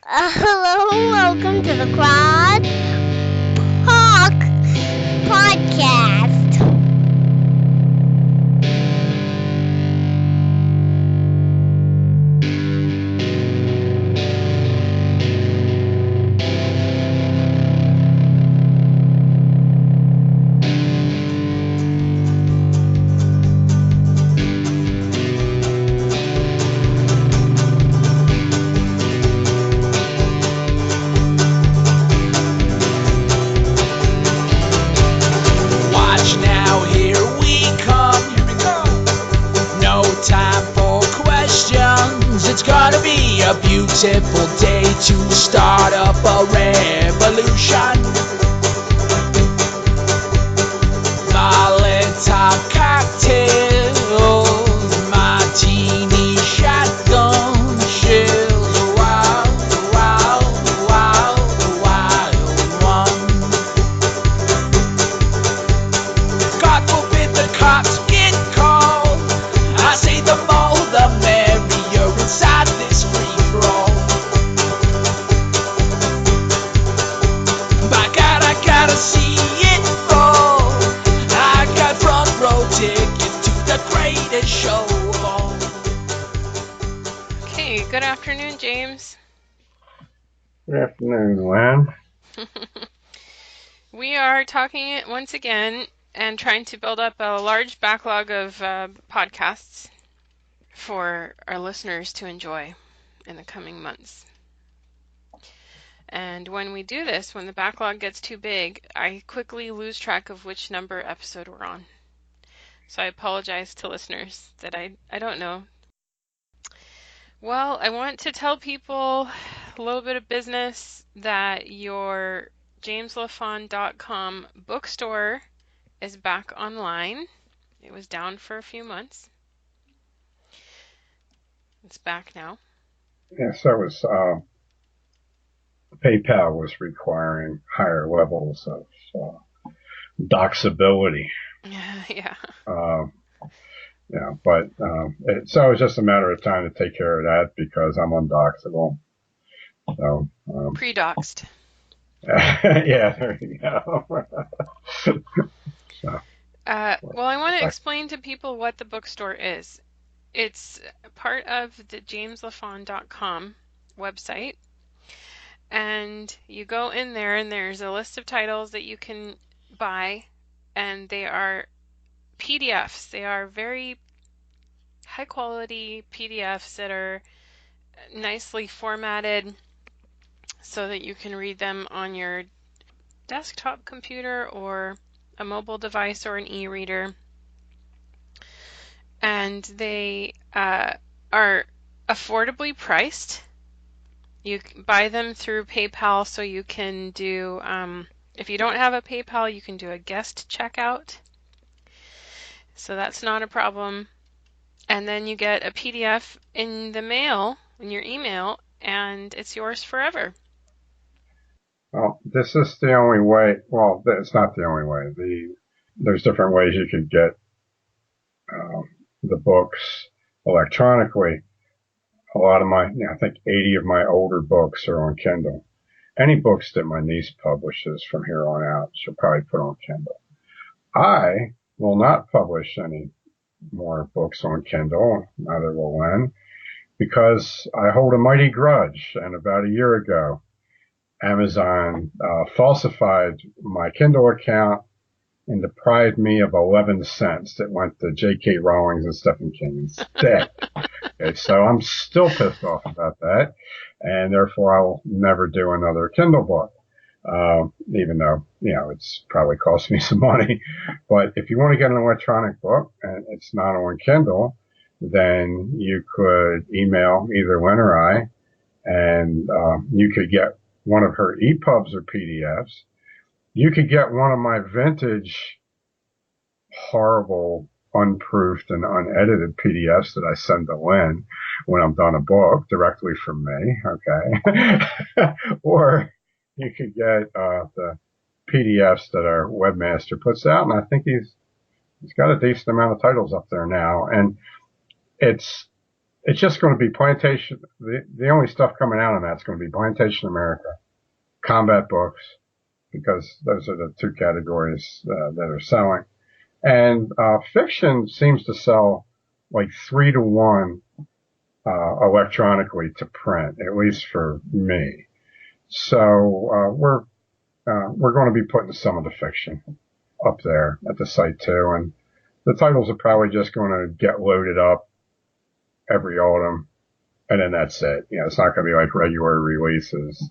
Hello, welcome to the Crackpot Podcast. A beautiful day to start up a revolution. Molotov cocktails, martini shotgun shells. Wild, wild, wild, wild one. God forbid the cops get called. I say the more the merrier inside this free. See it all. I got front row tickets to the greatest show of all. Okay, good afternoon, James. Good afternoon, Lynn. We are talking it once again and trying to build up a large backlog of podcasts for our listeners to enjoy in the coming months. And when we do this, when the backlog gets too big, I quickly lose track of which number episode we're on. So I apologize to listeners that I don't know. Well, I want to tell people a little bit of business that your JamesLaFond.com bookstore is back online. It was down for a few months. It's back now. Yes, that was... PayPal was requiring higher levels of doxability. Yeah. But so it's just a matter of time to take care of that because I'm undoxable. So pre-doxed. Yeah, there you go. Well, I want to explain to people what the bookstore is. It's part of the JamesLaFond.com website. And you go in there and there's a list of titles that you can buy, and they are PDFs. They are very high quality PDFs that are nicely formatted so that you can read them on your desktop computer or a mobile device or an e-reader. And they are affordably priced. You buy them through PayPal, so you can do, if you don't have a PayPal, you can do a guest checkout. So that's not a problem. And then you get a PDF in the mail, in your email, and it's yours forever. Well, this is the only way. Well, it's not the only way. There's different ways you could get the books electronically. A lot of I think 80 of my older books are on Kindle. Any books that my niece publishes from here on out, she'll probably put on Kindle. I will not publish any more books on Kindle, neither will Lynn, because I hold a mighty grudge. And about a year ago, Amazon falsified my Kindle account and deprived me of 11 cents that went to J.K. Rowling and Stephen King instead. Okay, so I'm still pissed off about that, and therefore I will never do another Kindle book, even though, it's probably cost me some money. But if you want to get an electronic book and it's not on Kindle, then you could email either Lynn or I, and you could get one of her EPUBs or PDFs. You could get one of my vintage, horrible, unproofed and unedited PDFs that I send to Lynn when I'm done a book directly from me, okay? Or you could get the PDFs that our webmaster puts out, and I think he's got a decent amount of titles up there now, and it's it's just going to be Plantation. The only stuff coming out on that's going to be Plantation America, combat books, because those are the two categories that are selling. And fiction seems to sell like 3 to 1 electronically to print, at least for me. So we're going to be putting some of the fiction up there at the site too, and the titles are probably just going to get loaded up every autumn, and then that's it. It's not going to be like regular releases.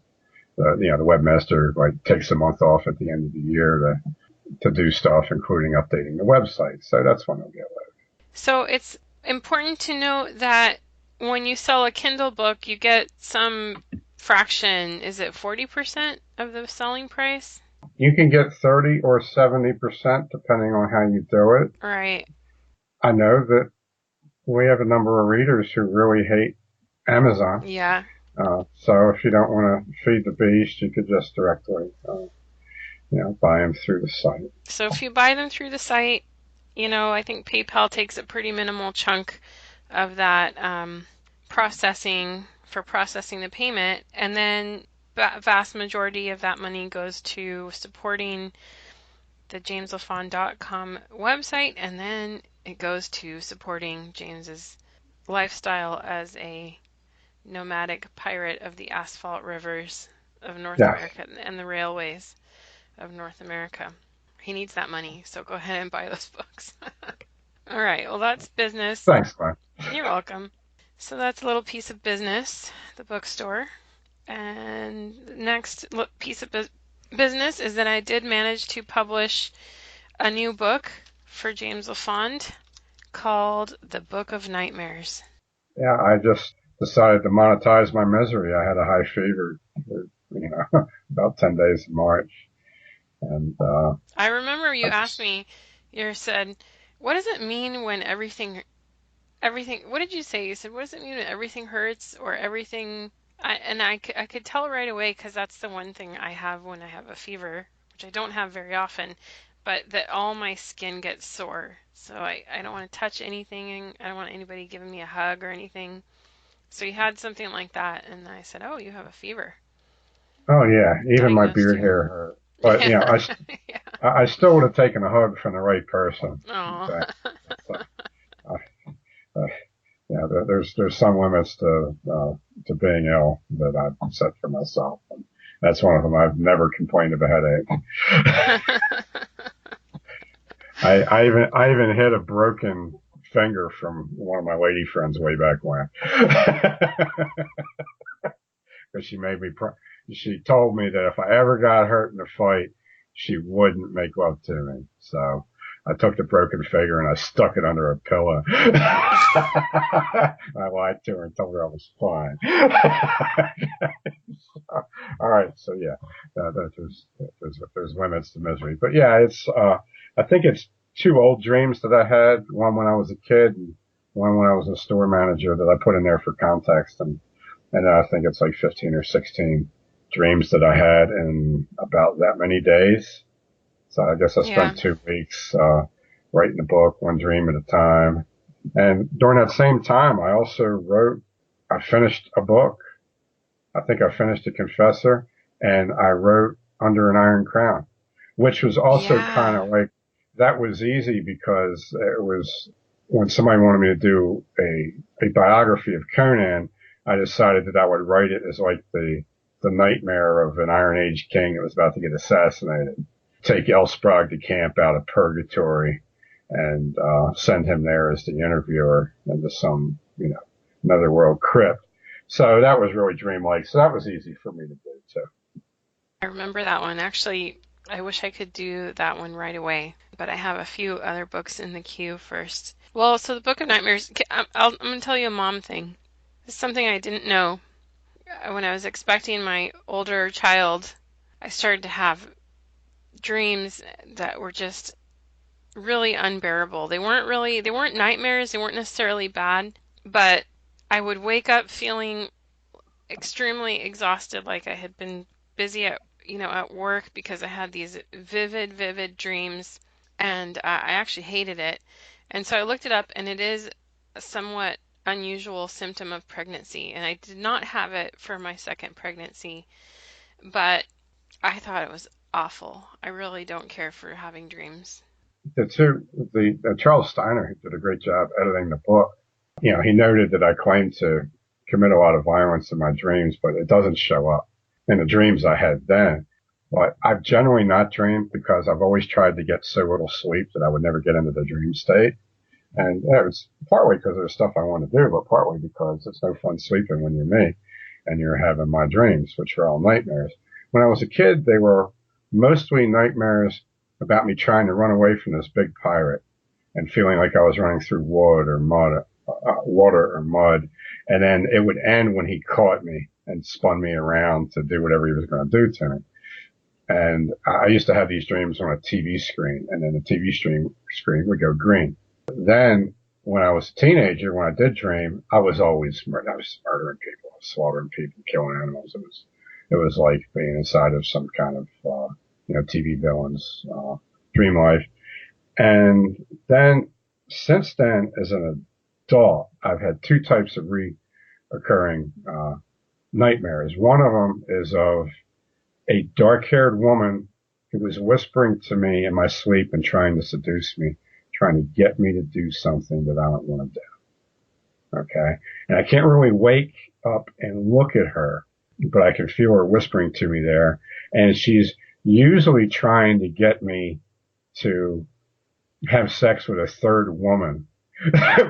The webmaster like takes a month off at the end of the year to do stuff, including updating the website. So that's when it'll get loaded. So it's important to note that when you sell a Kindle book, you get some fraction. Is it 40% of the selling price? You can get 30 or 70% depending on how you do it. Right. I know that we have a number of readers who really hate Amazon. Yeah. So if you don't want to feed the beast, you could just directly, buy them through the site. So if you buy them through the site, I think PayPal takes a pretty minimal chunk of that processing the payment, and then vast majority of that money goes to supporting the JamesLaFond.com website, and then it goes to supporting James's lifestyle as a nomadic pirate of the asphalt rivers of North America and the railways of North America. He needs that money, so go ahead and buy those books. All right, well, that's business. Thanks, Glenn. You're welcome. So that's a little piece of business, the bookstore. And the next piece of business is that I did manage to publish a new book for James LaFond called The Book of Nightmares. Yeah, I just decided to monetize my misery. I had a high fever for, about 10 days in March. And I remember you asked me, you said, what does it mean when everything, what did you say? You said, what does it mean when everything hurts or everything? I could tell right away, because that's the one thing I have when I have a fever, which I don't have very often, but that all my skin gets sore. So I don't want to touch anything. I don't want anybody giving me a hug or anything. So you had something like that, and I said, oh, you have a fever. Oh, yeah. Even my beard hair hurt. But, I still would have taken a hug from the right person. Oh. There's some limits to being ill that I've set for myself. And that's one of them. I've never complained of a headache. I even hit a broken finger from one of my lady friends way back when. Because she told me that if I ever got hurt in a fight, she wouldn't make love to me. So I took the broken finger and I stuck it under a pillow. I lied to her and told her I was fine. All right. So yeah, there's limits to misery, but yeah, it's, I think it's 2 old dreams that I had. One when I was a kid and one when I was a store manager that I put in there for context. And I think it's like 15 or 16 dreams that I had in about that many days. So I guess I spent 2 weeks, writing the book, one dream at a time. And during that same time, I also I finished a book. I think I finished A Confessor, and I wrote Under an Iron Crown, which was also kind of like, that was easy because it was when somebody wanted me to do a biography of Conan, I decided that I would write it as like the nightmare of an Iron Age king that was about to get assassinated. Take Elsprog de Camp out of purgatory and send him there as the interviewer into some, another world crypt. So that was really dreamlike. So that was easy for me to do too. I remember that one. Actually, I wish I could do that one right away, but I have a few other books in the queue first. Well, so the Book of Nightmares, I'm going to tell you a mom thing. It's something I didn't know. When I was expecting my older child, I started to have dreams that were just really unbearable. They weren't nightmares, they weren't necessarily bad, but I would wake up feeling extremely exhausted, like I had been busy at work, because I had these vivid dreams, and I actually hated it. And so I looked it up, and it is somewhat unusual symptom of pregnancy, and I did not have it for my second pregnancy, but I thought it was awful. I really don't care for having dreams. Charles Steiner, who did a great job editing the book, he noted that I claimed to commit a lot of violence in my dreams, but it doesn't show up in the dreams I had then. But I've generally not dreamed because I've always tried to get so little sleep that I would never get into the dream state. And it was partly because there's stuff I want to do, but partly because it's no fun sleeping when you're me and you're having my dreams, which are all nightmares. When I was a kid, they were mostly nightmares about me trying to run away from this big pirate and feeling like I was running through water or mud. And then it would end when he caught me and spun me around to do whatever he was going to do to me. And I used to have these dreams on a TV screen, and then the TV screen would go green. Then when I was a teenager, when I did dream, I was murdering people, slaughtering people, killing animals. It was like being inside of some kind of, TV villain's, dream life. And then since then, as an adult, I've had two types of reoccurring, nightmares. One of them is of a dark-haired woman who was whispering to me in my sleep and trying to seduce me, trying to get me to do something that I don't want to do. Okay. And I can't really wake up and look at her, but I can feel her whispering to me there. And she's usually trying to get me to have sex with a third woman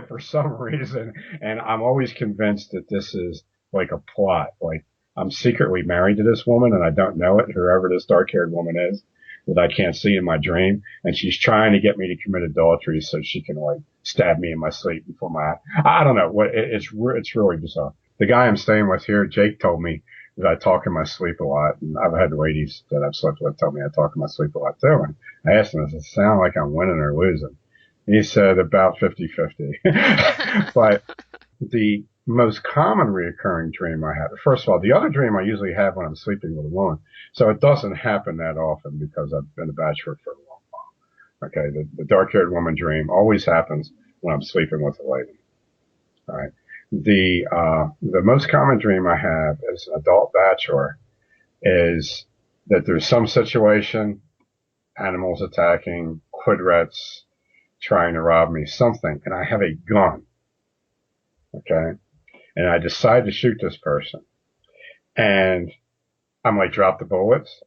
for some reason. And I'm always convinced that this is like a plot. Like I'm secretly married to this woman and I don't know it, whoever this dark-haired woman is that I can't see in my dream. And she's trying to get me to commit adultery so she can like stab me in my sleep before my eyes. I don't know. It's really bizarre. The guy I'm staying with here, Jake, told me that I talk in my sleep a lot. And I've had ladies that I've slept with tell me I talk in my sleep a lot too. And I asked him, does it sound like I'm winning or losing? And he said about 50-50. But the most common reoccurring dream I have, first of all, the other dream I usually have when I'm sleeping with a woman. So it doesn't happen that often because I've been a bachelor for a long while. Okay. The dark-haired woman dream always happens when I'm sleeping with a lady. All right. The most common dream I have as an adult bachelor is that there's some situation, animals attacking, Hoodrats trying to rob me, something, and I have a gun. Okay. And I decide to shoot this person. And I'm like, drop the bullets.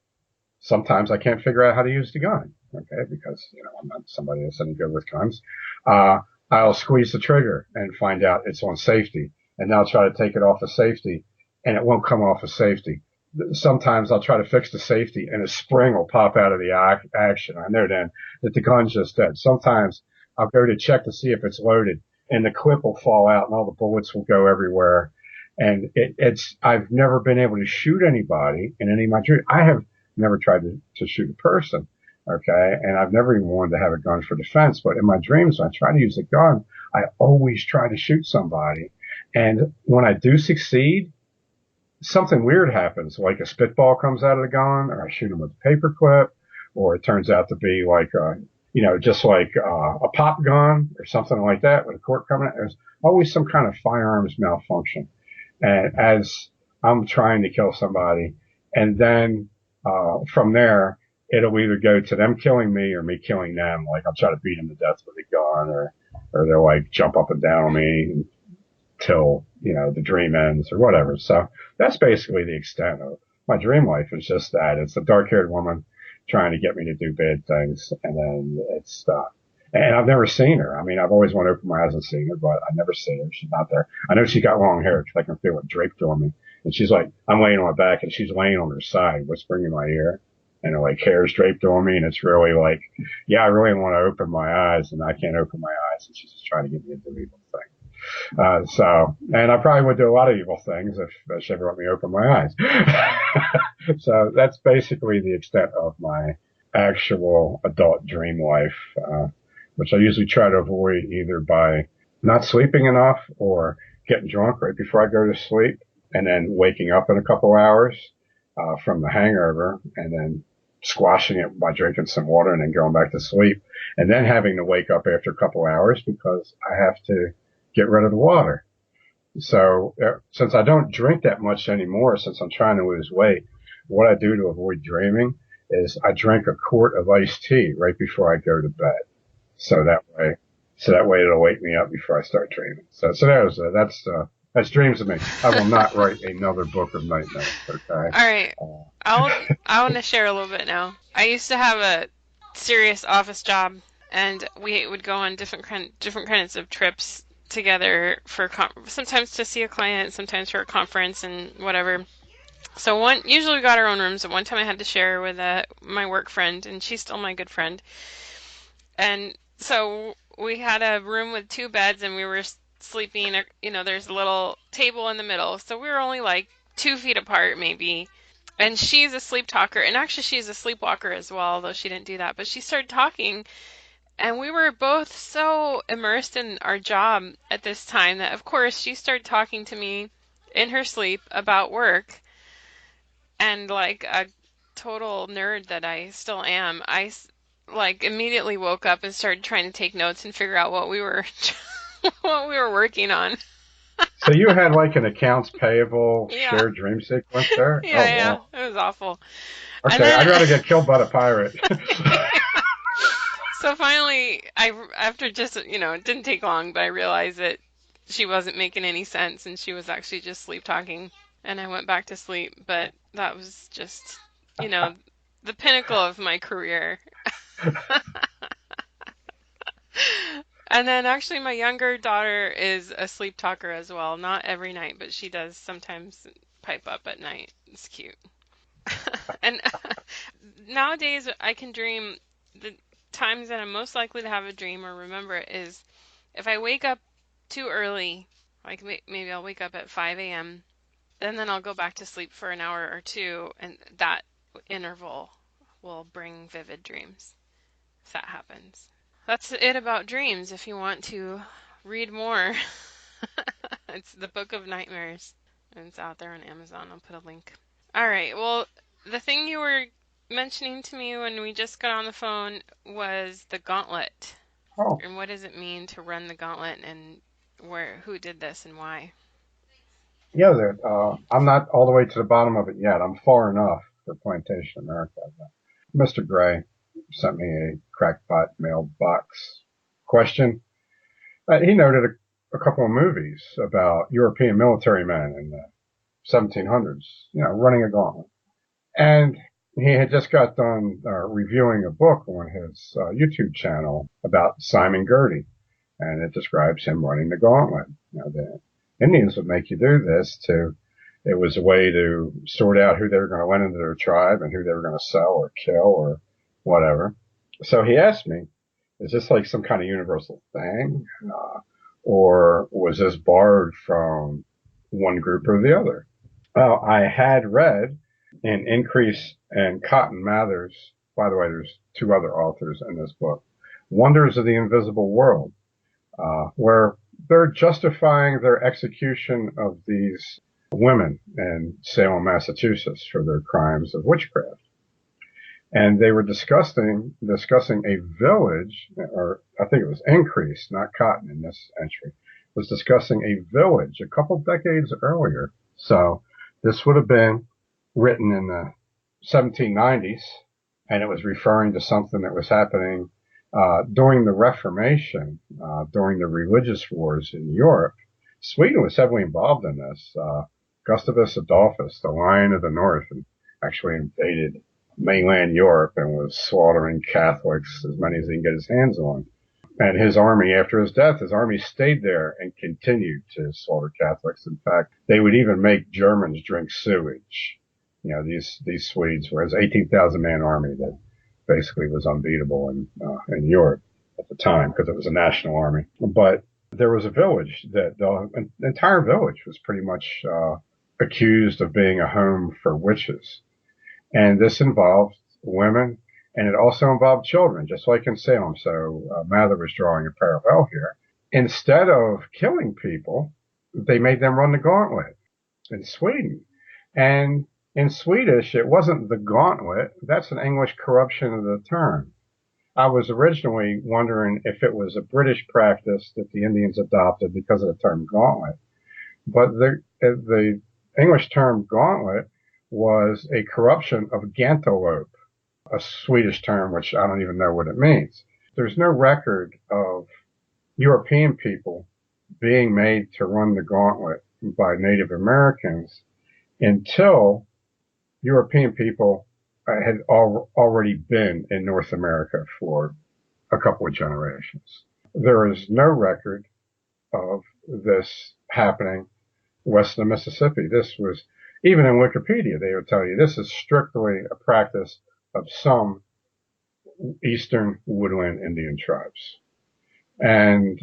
Sometimes I can't figure out how to use the gun. Okay. Because, I'm not somebody that's any good with guns. I'll squeeze the trigger and find out it's on safety. And then I'll try to take it off of safety and it won't come off of safety. Sometimes I'll try to fix the safety and a spring will pop out of the action. I know then that the gun's just dead. Sometimes I'll go to check to see if it's loaded and the clip will fall out and all the bullets will go everywhere. And I've never been able to shoot anybody in any of my dreams. I have never tried to shoot a person. Okay. And I've never even wanted to have a gun for defense, but in my dreams, when I try to use a gun, I always try to shoot somebody. And when I do succeed, something weird happens, like a spitball comes out of the gun, or I shoot them with a paperclip, or it turns out to be like, just like a pop gun or something like that with a cork coming out. There's always some kind of firearms malfunction. And as I'm trying to kill somebody, and then from there, it'll either go to them killing me or me killing them. Like I'll try to beat them to death with a gun, or they'll like jump up and down on me till, the dream ends or whatever. So that's basically the extent of my dream life. It's just that it's a dark-haired woman trying to get me to do bad things. And then it's, and I've never seen her. I mean, I've always wanted to open my eyes and seen her, but I've never seen her. She's not there. I know she got long hair because I can feel it draped on me. And she's like, I'm laying on my back and she's laying on her side, whispering in my ear. And her like hair's draped on me. And it's really like, yeah, I really want to open my eyes and I can't open my eyes. And she's just trying to get me to do evil things. And I probably would do a lot of evil things if she ever let me open my eyes. So that's basically the extent of my actual adult dream life, which I usually try to avoid either by not sleeping enough or getting drunk right before I go to sleep and then waking up in a couple hours, from the hangover and then squashing it by drinking some water and then going back to sleep and then having to wake up after a couple hours because I have to get rid of the water. So since I don't drink that much anymore, since I'm trying to lose weight, what I do to avoid dreaming is I drink a quart of iced tea right before I go to bed. So that way it'll wake me up before I start dreaming. So that's dreams of me. I will not write another book of nightmares. Okay. All right. I want to share a little bit now. I used to have a serious office job, and we would go on different kinds of trips together for sometimes to see a client, sometimes for a conference and whatever. So usually we got our own rooms. And one time I had to share with my work friend, and she's still my good friend. And so we had a room with 2 beds, and we were sleeping. There's a little table in the middle, so we were only like 2 feet apart, maybe. And she's a sleep talker, and actually she's a sleepwalker as well, although she didn't do that. But she started talking, and we were both so immersed in our job at this time that, of course, she started talking to me in her sleep about work. And like a total nerd that I still am, I immediately woke up and started trying to take notes and figure out what we were working on. So you had like an accounts payable shared dream sequence there? Yeah, Wow. It was awful. Okay, I'd rather get killed by the pirate. So finally, after just, it didn't take long, but I realized that she wasn't making any sense and she was actually just sleep talking, and I went back to sleep. But that was just, the pinnacle of my career. And then actually my younger daughter is a sleep talker as well. Not every night, but she does sometimes pipe up at night. It's cute. And nowadays I can dream. The times that I'm most likely to have a dream or remember it is if I wake up too early, like maybe I'll wake up at 5 a.m. and then I'll go back to sleep for an hour or two, and that interval will bring vivid dreams if that happens. That's it about dreams. If you want to read more, it's the Book of Nightmares. And it's out there on Amazon. I'll put a link. All right. Well, the thing you were mentioning to me when we just got on the phone was the Gauntlet. Oh. And what does it mean to run the Gauntlet, and who did this and why? Yeah, I'm not all the way to the bottom of it yet. I'm far enough for Plantation America. Mr. Gray sent me a Crackpot mailbox question. He noted a couple of movies about European military men in the 1700s, running a gauntlet. And he had just got done reviewing a book on his YouTube channel about Simon Girty, and it describes him running the gauntlet. The Indians would make you do this it was a way to sort out who they were going to let into their tribe and who they were going to sell or kill or whatever. So he asked me, is this like some kind of universal thing? Or was this borrowed from one group or the other? Well, I had read in Increase and Cotton Mather's, by the way, there's 2 other authors in this book, Wonders of the Invisible World, where they're justifying their execution of these women in Salem, Massachusetts for their crimes of witchcraft. And they were discussing a village, or I think it was Increase, not Cotton in this entry, was discussing a village a couple decades earlier. So this would have been written in the 1790s, and it was referring to something that was happening during the Reformation, during the religious wars in Europe. Sweden was heavily involved in this. Gustavus Adolphus, the Lion of the North, actually invaded mainland Europe and was slaughtering Catholics, as many as he can get his hands on. And his army, after his death, his army stayed there and continued to slaughter Catholics. In fact, they would even make Germans drink sewage. These Swedes were his 18,000 man army that basically was unbeatable in Europe at the time because it was a national army. But there was a village that the entire village was pretty much accused of being a home for witches. And this involved women, and it also involved children, just like in Salem. So Mather was drawing a parallel here. Instead of killing people, they made them run the gauntlet in Sweden. And in Swedish, it wasn't the gauntlet. That's an English corruption of the term. I was originally wondering if it was a British practice that the Indians adopted because of the term gauntlet. But the English term gauntlet was a corruption of gantelope, a Swedish term which I don't even know what it means. There's no record of European people being made to run the gauntlet by Native Americans until European people had already been in North America for a couple of generations. There is no record of this happening west of Mississippi. This was, even in Wikipedia, they would tell you this is strictly a practice of some eastern woodland Indian tribes. And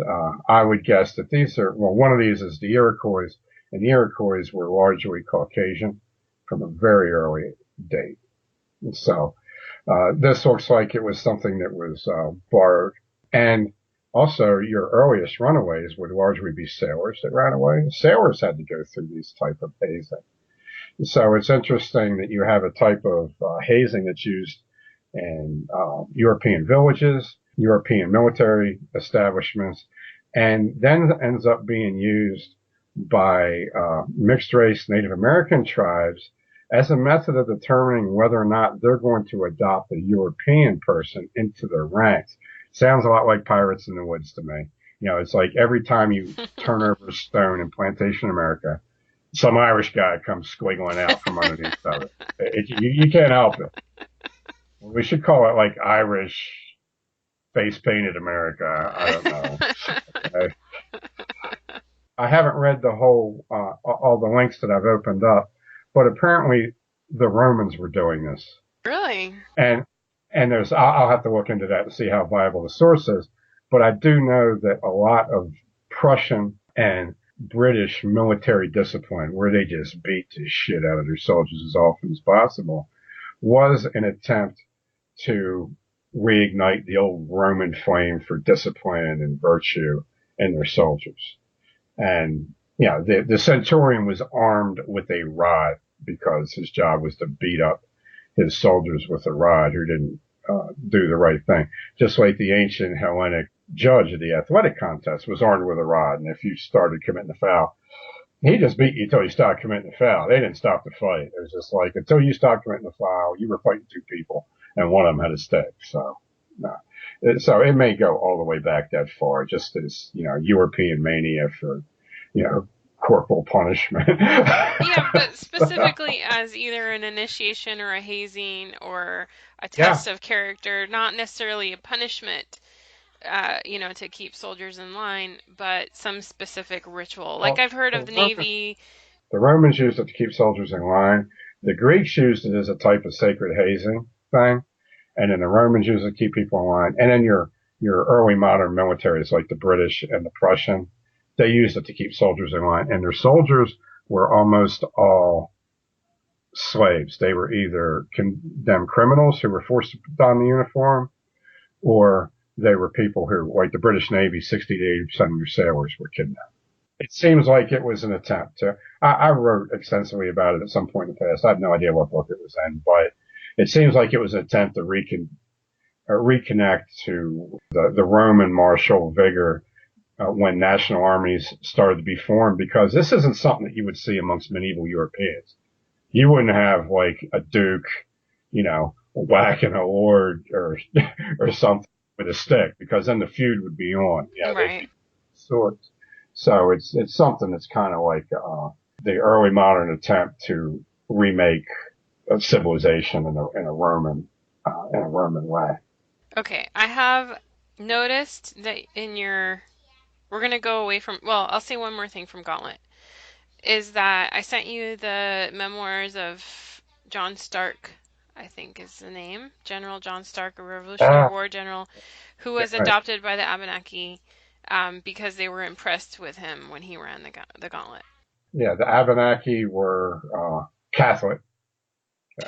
I would guess that these are, well, one of these is the Iroquois, and the Iroquois were largely Caucasian from a very early date. And so this looks like it was something that was borrowed. And also, your earliest runaways would largely be sailors that ran away. Sailors had to go through these type of hazing. So it's interesting that you have a type of hazing that's used in European villages, European military establishments, and then ends up being used by mixed race Native American tribes as a method of determining whether or not they're going to adopt a European person into their ranks. Sounds a lot like Pirates in the Woods to me. You know, it's like every time you turn over a stone in Plantation America, some Irish guy comes squiggling out from underneath of it. You can't help it. We should call it like Irish face painted America. I don't know. Okay. I haven't read the whole, all the links that I've opened up, but apparently the Romans were doing this. Really? And I'll have to look into that and see how viable the source is. But I do know that a lot of Prussian and British military discipline, where they just beat the shit out of their soldiers as often as possible, was an attempt to reignite the old Roman flame for discipline and virtue in their soldiers. And, you know, the centurion was armed with a rod because his job was to beat up his soldiers with a rod who didn't do the right thing. Just like the ancient Hellenic judge of the athletic contest was armed with a rod, and if you started committing a foul, he just beat you until you stopped committing the foul. They didn't stop the fight. It was just like, until you stopped committing the foul, you were fighting two people, and one of them had a stick. So, no. So it may go all the way back that far, just as, you know, European mania for, you know, corporal punishment. Yeah, but specifically as either an initiation or a hazing or a test of character, not necessarily a punishment, you know, to keep soldiers in line, but some specific ritual. Like I've heard of the Navy. The Romans used it to keep soldiers in line. The Greeks used it as a type of sacred hazing thing. And then the Romans used it to keep people in line. And then your early modern militaries like the British and the Prussian, they used it to keep soldiers in line. And their soldiers were almost all slaves. They were either condemned criminals who were forced to put on the uniform, or they were people who, like the British Navy, 60 to 80% of their sailors were kidnapped. It seems like it was an attempt to, I wrote extensively about it at some point in the past. I have no idea what book it was in, but it seems like it was an attempt to reconnect to the Roman martial vigor when national armies started to be formed, because this isn't something that you would see amongst medieval Europeans. You wouldn't have like a duke, you know, whacking a lord or something with a stick, because then the feud would be on. Yeah, right. Swords. So it's something that's kind of like the early modern attempt to remake a civilization in a Roman way. Okay, I have noticed that we're going to go away from, well, I'll say one more thing from Gauntlet, is that I sent you the memoirs of John Stark, I think is the name, General John Stark, a Revolutionary War general, who was adopted by the Abenaki because they were impressed with him when he ran the Gauntlet. Yeah, the Abenaki were Catholic.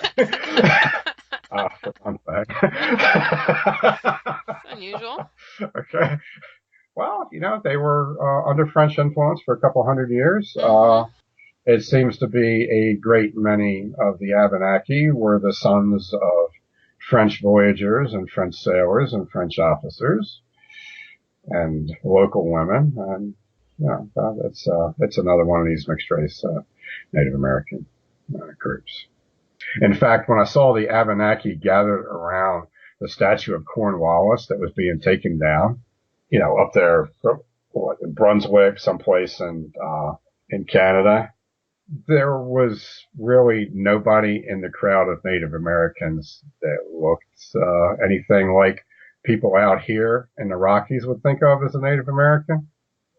For fun fact. Unusual. Okay. Well, you know, they were under French influence for a couple hundred years. Mm-hmm. It seems to be a great many of the Abenaki were the sons of French voyagers and French sailors and French officers and local women. And Yeah, it's another one of these mixed race Native American groups. In fact, when I saw the Abenaki gathered around the statue of Cornwallis that was being taken down, up there, in Brunswick, someplace in Canada, there was really nobody in the crowd of Native Americans that looked anything like people out here in the Rockies would think of as a Native American.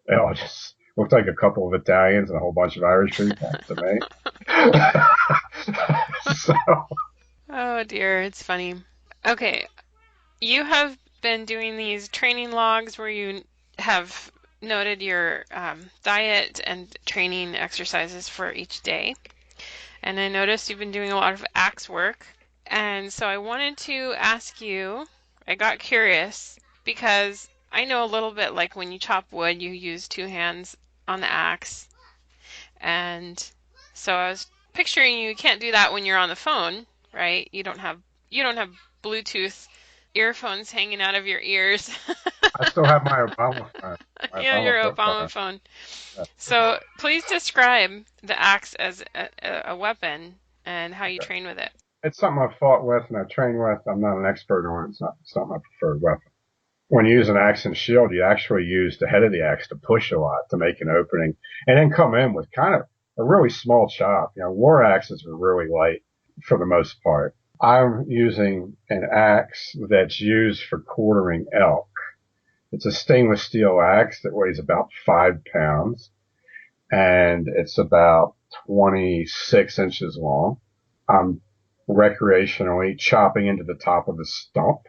It all just looked like a couple of Italians and a whole bunch of Irish people to me. So, Oh dear, it's funny. Okay, you have been doing these training logs where you have noted your diet and training exercises for each day. And I noticed you've been doing a lot of axe work. And so I wanted to ask you, I got curious because I know a little bit like when you chop wood, you use two hands on the axe. And so I was picturing you can't do that when you're on the phone, right? You don't have Bluetooth earphones hanging out of your ears. I still have my Obama phone. Yeah, your Obama phone. So please describe the axe as a weapon and how you train with it. It's something I've fought with and I've trained with. I'm not an expert on it. It's not my preferred weapon. When you use an axe and shield, you actually use the head of the axe to push a lot to make an opening and then come in with kind of a really small chop. War axes are really light for the most part. I'm using an axe that's used for quartering elk. It's a stainless steel axe that weighs about 5 pounds and it's about 26 inches long. I'm recreationally chopping into the top of the stump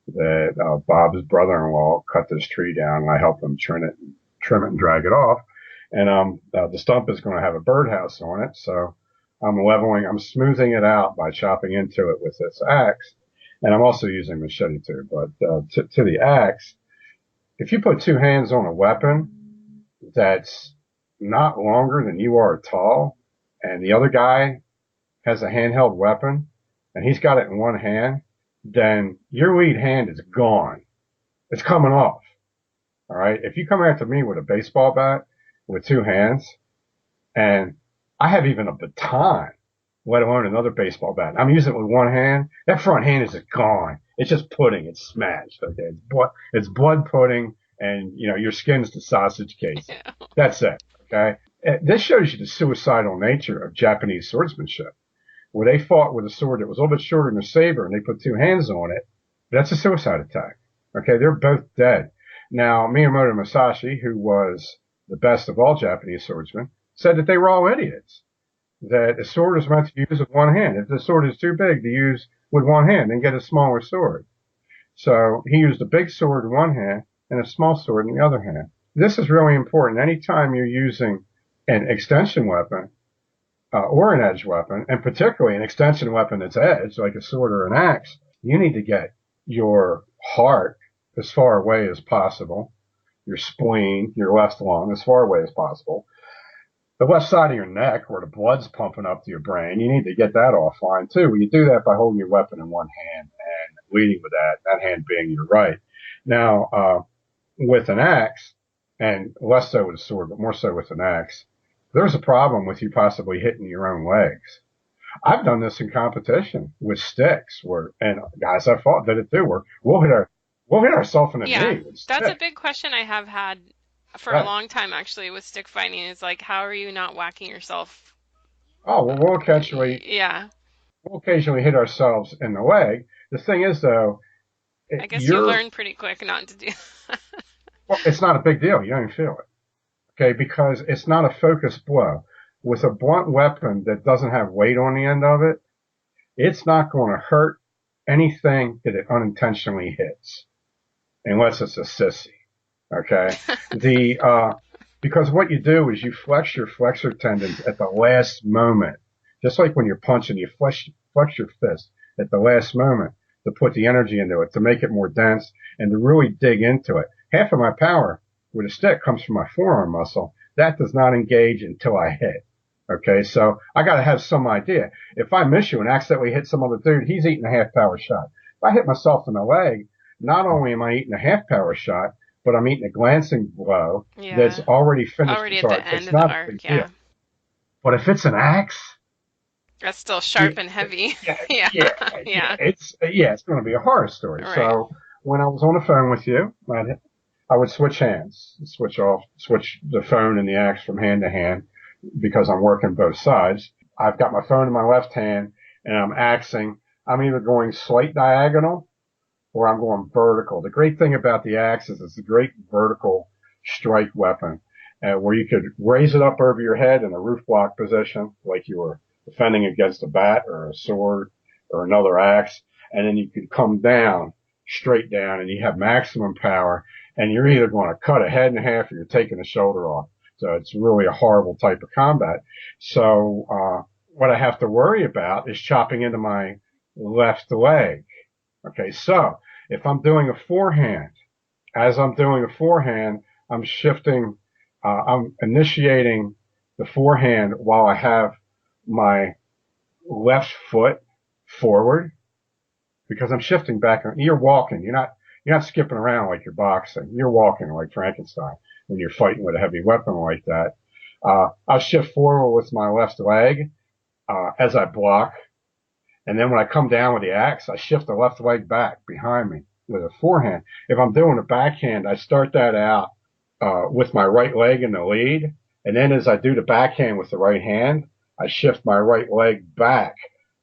that Bob's brother-in-law cut this tree down, and I helped him trim it and drag it off. And the stump is going to have a birdhouse on it, so I'm smoothing it out by chopping into it with this axe, and I'm also using machete too. But to the axe, if you put two hands on a weapon that's not longer than you are tall, and the other guy has a handheld weapon, and he's got it in one hand, then your lead hand is gone. It's coming off. All right. If you come after me with a baseball bat with two hands, and I have even a baton, let alone another baseball bat, I'm using it with one hand, that front hand is gone. It's just pudding. It's smashed. Okay. It's blood pudding, and your skin's the sausage case. That's it. Okay. This shows you the suicidal nature of Japanese swordsmanship, where they fought with a sword that was a little bit shorter than a saber and they put two hands on it. That's a suicide attack. Okay. They're both dead. Now, Miyamoto Musashi, who was the best of all Japanese swordsmen, said that they were all idiots, that a sword is meant to use with one hand. If the sword is too big to use with one hand, then get a smaller sword. So he used a big sword in one hand and a small sword in the other hand. This is really important. Anytime you're using an extension weapon, or an edge weapon, and particularly an extension weapon that's edged, like a sword or an axe, you need to get your heart as far away as possible, your spleen, your left lung, as far away as possible. The left side of your neck, where the blood's pumping up to your brain, you need to get that offline too. Well, you do that by holding your weapon in one hand and leading with that hand being your right. Now, with an axe, and less so with a sword, but more so with an axe, there's a problem with you possibly hitting your own legs. I've done this in competition with sticks, and guys I fought did it too, where we'll hit ourselves in the knee with sticks. That's a big question I have had for a long time actually with stick fighting. Is like, how are you not whacking yourself? Oh, well, we'll occasionally hit ourselves in the leg. The thing is, though, I guess you learn pretty quick not to do that. Well, it's not a big deal. You don't even feel it. Okay, because it's not a focused blow. With a blunt weapon that doesn't have weight on the end of it, it's not going to hurt anything that it unintentionally hits, unless it's a sissy. Okay, because what you do is you flex your flexor tendons at the last moment, just like when you're punching, you flex your fist at the last moment to put the energy into it, to make it more dense, and to really dig into it. Half of my power with a stick comes from my forearm muscle. That does not engage until I hit. Okay, so I got to have some idea. If I miss you and accidentally hit some other dude, he's eating a half power shot. If I hit myself in the leg, not only am I eating a half power shot, but I'm eating a glancing blow that's Yeah. already finished. Already at So the end it's of the not a big arc, deal. yeah. But if it's an axe, That's still sharp and heavy. yeah, Yeah. yeah, Yeah. it's going to be a horror story. Right. So when I was on the phone with you, I would switch hands, switch the phone and the axe from hand to hand because I'm working both sides. I've got my phone in my left hand and I'm axing. I'm either going slight diagonal or I'm going vertical. The great thing about the axe is it's a great vertical strike weapon where you could raise it up over your head in a roof block position like you were defending against a bat or a sword or another axe. And then you could come down, straight down, and you have maximum power. And you're either going to cut a head in half or you're taking a shoulder off. So it's really a horrible type of combat. So, what I have to worry about is chopping into my left leg. Okay. So if I'm doing a forehand, as I'm doing a forehand, I'm shifting, I'm initiating the forehand while I have my left foot forward because I'm shifting back. You're walking. You're not skipping around like you're boxing. You're walking like Frankenstein when you're fighting with a heavy weapon like that. I'll shift forward with my left leg, as I block. And then when I come down with the axe, I shift the left leg back behind me with a forehand. If I'm doing a backhand, I start that out, with my right leg in the lead. And then as I do the backhand with the right hand, I shift my right leg back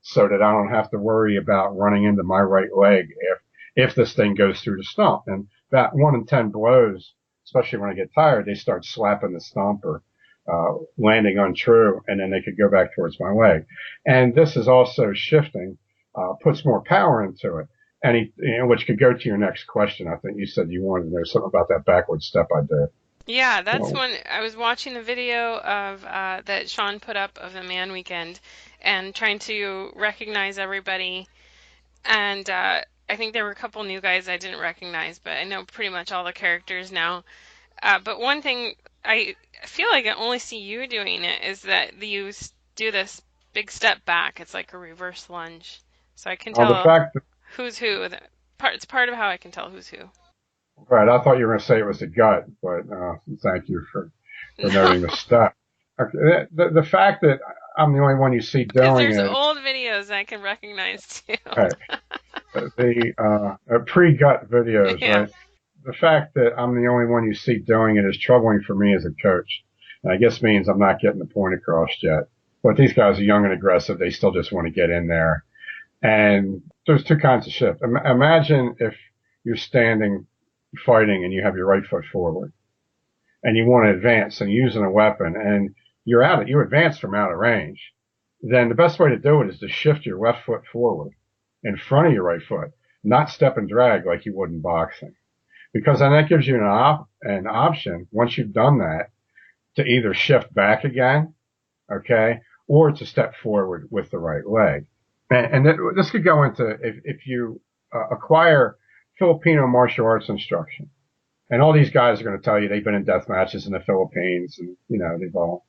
so that I don't have to worry about running into my right leg if this thing goes through the stump. And about 1 in 10 blows, especially when I get tired, they start slapping the stump or landing untrue, and then they could go back towards my leg. And this is also shifting, puts more power into it. Which could go to your next question. I think you said you wanted to know something about that backward step I did. Yeah, that's when I was watching the video of that Sean put up of the Man Weekend and trying to recognize everybody. And I think there were a couple new guys I didn't recognize, but I know pretty much all the characters now. But one thing I feel like I only see you doing it is that you do this big step back. It's like a reverse lunge. So I can The tell fact that, who's who. It's part of how I can tell who's who. right, I thought you were going to say it was the gut, but thank you for noting the step. Okay, the fact that I'm the only one you see Because doing there's it. old videos I can recognize too. Right. The pre-gut videos, Yeah. right? The fact that I'm the only one you see doing it is troubling for me as a coach. And I guess means I'm not getting the point across yet. But these guys are young and aggressive. They still just want to get in there. And there's two kinds of shift. Imagine if you're standing fighting and you have your right foot forward and you want to advance and using a weapon and you advance from out of range. Then the best way to do it is to shift your left foot forward in front of your right foot, not step and drag like you would in boxing. Because then that gives you an option, once you've done that, to either shift back again, okay, or to step forward with the right leg. And this could go into, if you acquire Filipino martial arts instruction, and all these guys are going to tell you they've been in death matches in the Philippines, and, they've all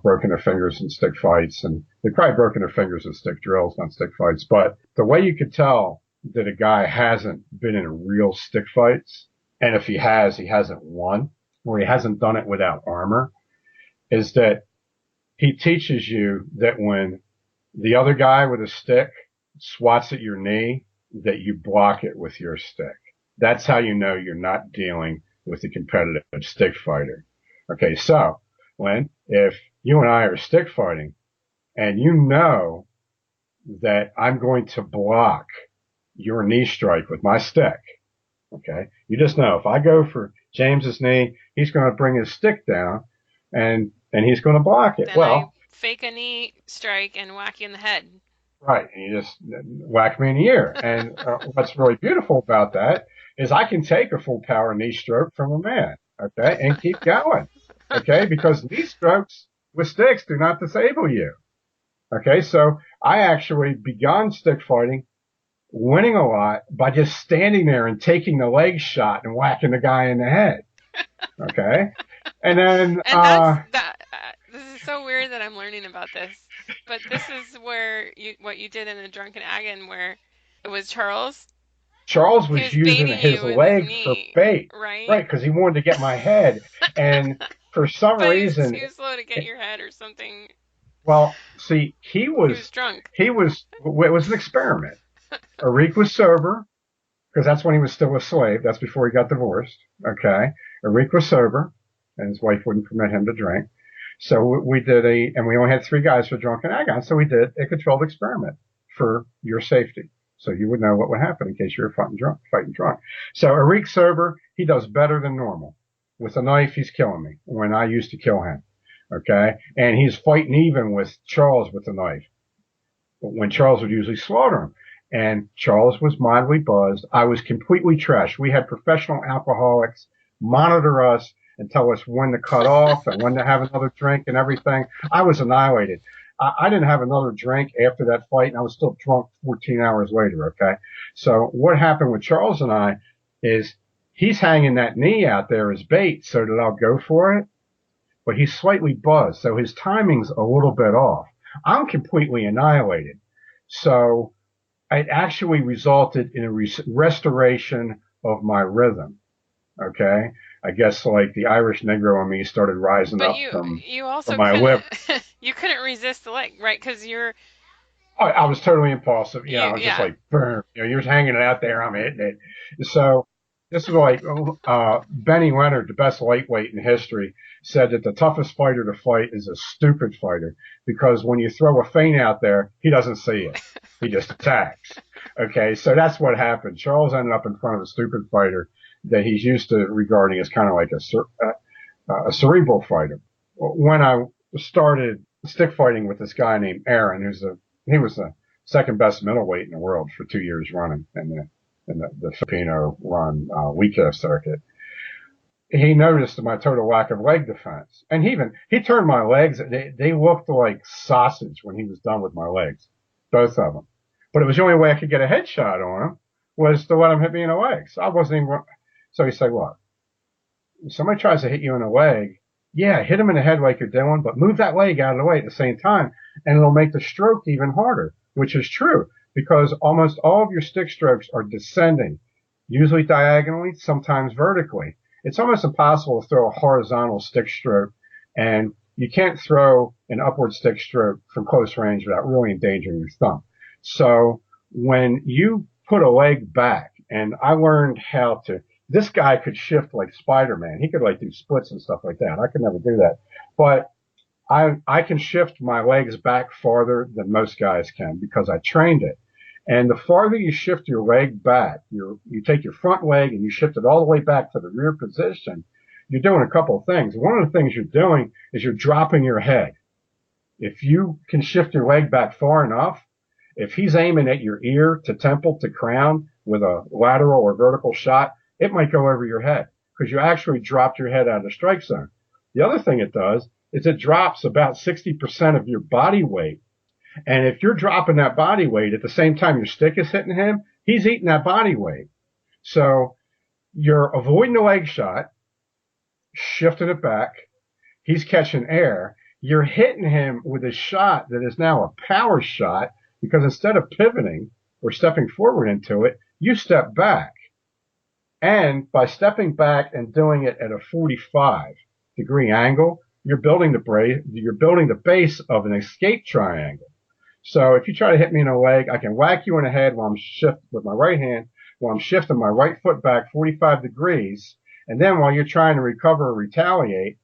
broken their fingers in stick fights, and they've probably broken their fingers in stick drills, not stick fights. But the way you could tell that a guy hasn't been in real stick fights, and if he hasn't won, or he hasn't done it without armor, is that he teaches you that when the other guy with a stick swats at your knee, that you block it with your stick. That's how you know you're not dealing with a competitive stick fighter. Okay, so, Lynn, if you and I are stick fighting, and you know that I'm going to block your knee strike with my stick, okay, you just know if I go for James's knee, he's going to bring his stick down, and he's going to block it. Then Well, I fake a knee strike and whack you in the head. right, and you just whack me in the ear. And what's really beautiful about that is I can take a full power knee stroke from a man, okay, and keep going, okay, because knee strokes with sticks do not disable you. Okay, so I actually begun stick fighting, winning a lot by just standing there and taking the leg shot and whacking the guy in the head. Okay, and then this is so weird that I'm learning about this, but this is where what you did in the Drunken Agon, where it was Charles Charles was He was using baiting his you with his leg for knee, bait, right? right? Because he wanted to get my head, and for some But he was reason, too slow to get your head or something. well, see, He was drunk. it was an experiment. Arik was sober because that's when he was still a slave. That's before he got divorced. Okay, Arik was sober, and his wife wouldn't permit him to drink. So we did and we only had 3 guys for Drunken Agon. So we did a controlled experiment for your safety. So you would know what would happen in case you were fighting drunk. So Arik's sober. He does better than normal. With a knife, he's killing me when I used to kill him. Okay. And he's fighting even with Charles with the knife when Charles would usually slaughter him. And Charles was mildly buzzed. I was completely trashed. We had professional alcoholics monitor us and tell us when to cut off and when to have another drink and everything. I was annihilated. I didn't have another drink after that fight, and I was still drunk 14 hours later, okay? So what happened with Charles and I is he's hanging that knee out there as bait so that I'll go for it, but he's slightly buzzed, so his timing's a little bit off. I'm completely annihilated. So it actually resulted in a restoration of my rhythm, okay? I guess like the Irish Negro in me started rising up from my lip. You couldn't resist the leg, right? Because I was totally impulsive. I was just like, burn. You're hanging it out there. I'm hitting it. So this is like Benny Leonard, the best lightweight in history, said that the toughest fighter to fight is a stupid fighter because when you throw a feint out there, he doesn't see it. He just attacks. Okay, so that's what happened. Charles ended up in front of a stupid fighter that he's used to regarding as kind of like a cerebral fighter. When I started stick fighting with this guy named Aaron, he was the second best middleweight in the world for 2 years running in the Filipino run weekend circuit. He noticed my total lack of leg defense, and he turned my legs. They looked like sausage when he was done with my legs, both of them. But it was the only way I could get a headshot on him was to let him hit me in the legs. I wasn't even. So he said, "Look, if somebody tries to hit you in the leg, yeah, hit him in the head like you're doing, but move that leg out of the way at the same time, and it'll make the stroke even harder," which is true because almost all of your stick strokes are descending, usually diagonally, sometimes vertically. It's almost impossible to throw a horizontal stick stroke, and you can't throw an upward stick stroke from close range without really endangering your thumb. So when you put a leg back, and I learned how to, this guy could shift like Spider-Man. He could like do splits and stuff like that. I could never do that. But I can shift my legs back farther than most guys can because I trained it. And the farther you shift your leg back, you take your front leg and you shift it all the way back to the rear position, you're doing a couple of things. One of the things you're doing is you're dropping your head. If you can shift your leg back far enough, if he's aiming at your ear to temple to crown with a lateral or vertical shot, it might go over your head because you actually dropped your head out of the strike zone. The other thing it does is it drops about 60% of your body weight. And if you're dropping that body weight at the same time your stick is hitting him, he's eating that body weight. So you're avoiding the leg shot, shifting it back. He's catching air. You're hitting him with a shot that is now a power shot because instead of pivoting or stepping forward into it, you step back. And by stepping back and doing it at a 45-degree angle, you're building the base of an escape triangle. So if you try to hit me in the leg, I can whack you in the head while I'm with my right hand, while I'm shifting my right foot back 45 degrees. And then while you're trying to recover or retaliate,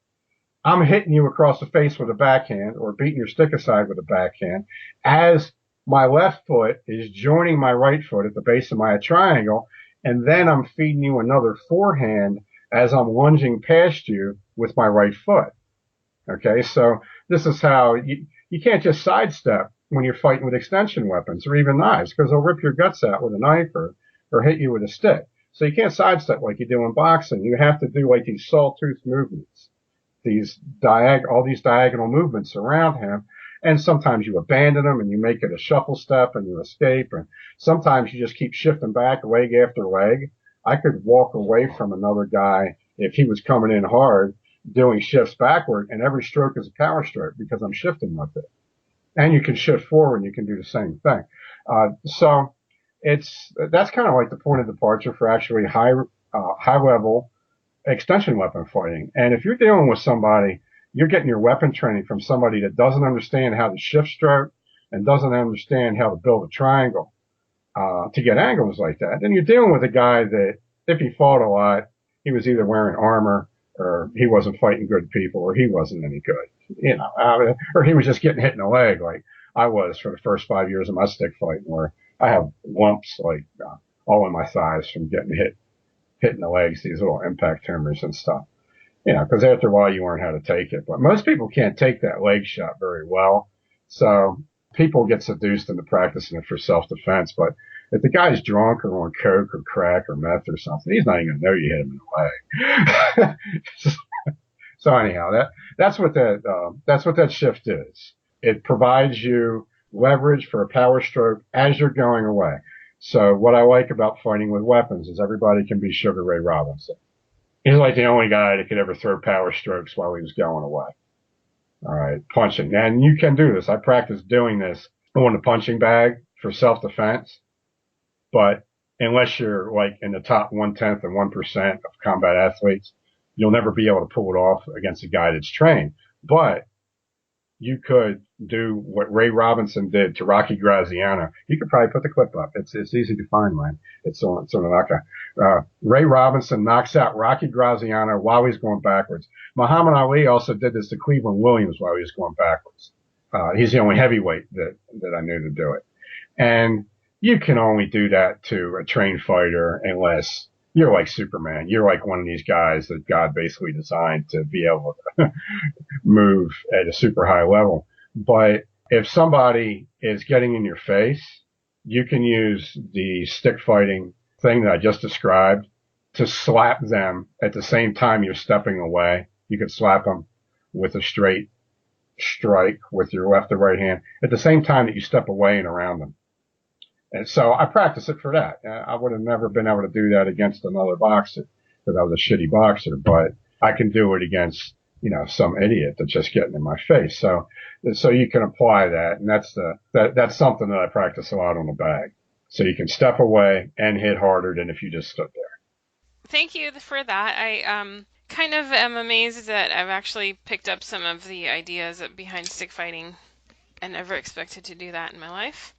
I'm hitting you across the face with a backhand or beating your stick aside with a backhand as my left foot is joining my right foot at the base of my triangle. And then I'm feeding you another forehand as I'm lunging past you with my right foot. Okay. So this is how you can't just sidestep when you're fighting with extension weapons or even knives because they'll rip your guts out with a knife or hit you with a stick. So you can't sidestep like you do in boxing. You have to do like these sawtooth movements, all these diagonal movements around him. And sometimes you abandon them and you make it a shuffle step and you escape. And sometimes you just keep shifting back leg after leg. I could walk away from another guy if he was coming in hard doing shifts backward, and every stroke is a power stroke because I'm shifting with it. And you can shift forward and you can do the same thing. So that's kind of like the point of departure for actually high level extension weapon fighting. And if you're dealing with somebody, you're getting your weapon training from somebody that doesn't understand how to shift stroke and doesn't understand how to build a triangle, to get angles like that. Then you're dealing with a guy that if he fought a lot, he was either wearing armor or he wasn't fighting good people or he wasn't any good, or he was just getting hit in the leg like I was for the first 5 years of my stick fighting, where I have lumps like all in my thighs from getting hit in the legs, these little impact tumors and stuff. Because after a while you learn how to take it. But most people can't take that leg shot very well. So people get seduced into practicing it for self-defense. But if the guy's drunk or on coke or crack or meth or something, he's not even going to know you hit him in the leg. So anyhow, that's what that shift is. It provides you leverage for a power stroke as you're going away. So what I like about fighting with weapons is everybody can be Sugar Ray Robinson. He's like the only guy that could ever throw power strokes while he was going away. All right, punching. And you can do this. I practiced doing this on the punching bag for self-defense. But unless you're like in the top 1/10 and 1% of combat athletes, you'll never be able to pull it off against a guy that's trained. But you could do what Ray Robinson did to Rocky Graziano. You could probably put the clip up. It's easy to find, man. It's on the knockout. Ray Robinson knocks out Rocky Graziano while he's going backwards. Muhammad Ali also did this to Cleveland Williams while he was going backwards. He's the only heavyweight that I knew to do it. And you can only do that to a trained fighter unless you're like Superman. You're like one of these guys that God basically designed to be able to move at a super high level. But if somebody is getting in your face, you can use the stick fighting thing that I just described to slap them at the same time you're stepping away. You could slap them with a straight strike with your left or right hand at the same time that you step away and around them. And so I practice it for that. I would have never been able to do that against another boxer because I was a shitty boxer, but I can do it against, some idiot that's just getting in my face. So you can apply that. And that's something that I practice a lot on the bag. So you can step away and hit harder than if you just stood there. Thank you for that. I kind of am amazed that I've actually picked up some of the ideas behind stick fighting. I never expected to do that in my life.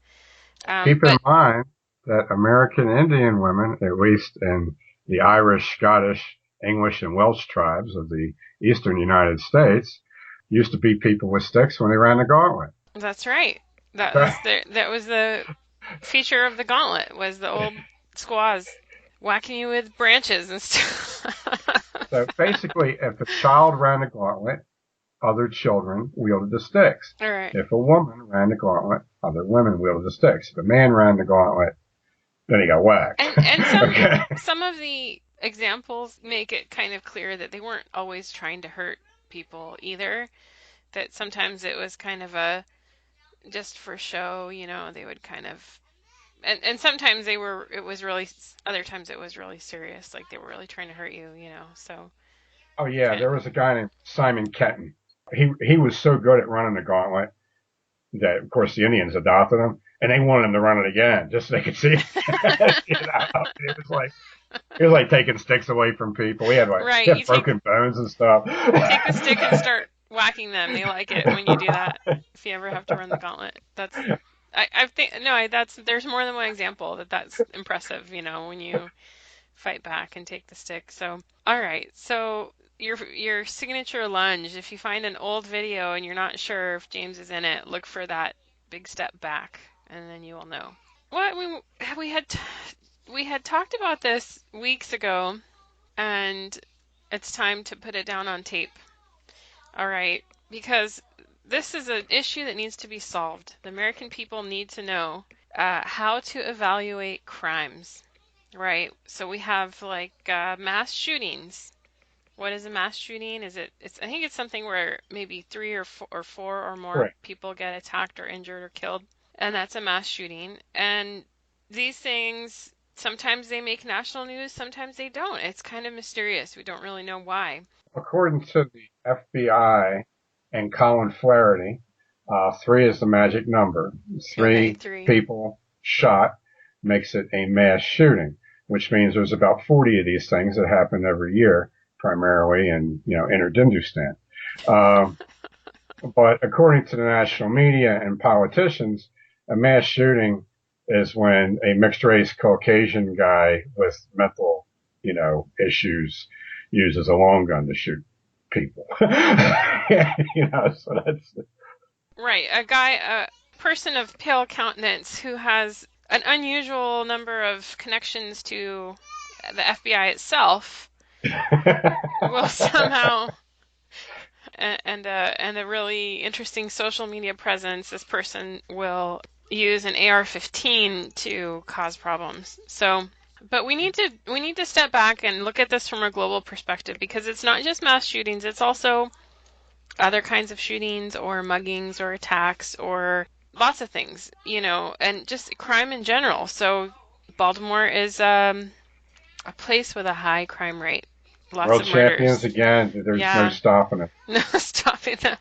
Keep in mind that American Indian women, at least in the Irish, Scottish, English, and Welsh tribes of the eastern United States, used to beat people with sticks when they ran the gauntlet. That's right. That was the feature of the gauntlet, was the old squaws whacking you with branches and stuff. So basically, if a child ran the gauntlet, other children wielded the sticks. All right. If a woman ran the gauntlet, other women wielded the sticks. If a man ran the gauntlet, then he got whacked. And some of the examples make it kind of clear that they weren't always trying to hurt people either. That sometimes it was kind of just for show, they would kind of, and sometimes other times it was really serious, like they were really trying to hurt you, so. Oh yeah, there was a guy named Simon Kenton. He was so good at running the gauntlet that, of course, the Indians adopted him, and they wanted him to run it again just so they could see it. It was like taking sticks away from people. He had broken bones and stuff. Take the stick and start whacking them. They like it when you do that. If you ever have to run the gauntlet, there's more than one example that's impressive. When you fight back and take the stick. So, all right. So your signature lunge. If you find an old video and you're not sure if James is in it, look for that big step back, and then you will know. We had talked about this weeks ago, and it's time to put it down on tape. All right, because this is an issue that needs to be solved. The American people need to know how to evaluate crimes. Right. So we have mass shootings. What is a mass shooting? I think it's something where maybe 3 or 4 or more people get attacked or injured or killed, and that's a mass shooting. And these things, sometimes they make national news, sometimes they don't. It's kind of mysterious. We don't really know why. According to the FBI and Colin Flaherty, 3 is the magic number. 3 people shot. makes it a mass shooting, which means there's about 40 of these things that happen every year, primarily in, inner Hindustan. But according to the national media and politicians, a mass shooting is when a mixed race Caucasian guy with mental, issues uses a long gun to shoot people. So that's right. A person of pale countenance who has an unusual number of connections to the FBI itself will somehow, and a really interesting social media presence, this person will use an AR-15 to cause problems. So, but we need to step back and look at this from a global perspective, because it's not just mass shootings, it's also other kinds of shootings or muggings or attacks or lots of things, and just crime in general. So Baltimore is a place with a high crime rate. Lots world of murders. champions again. There's no stopping it. No stopping them.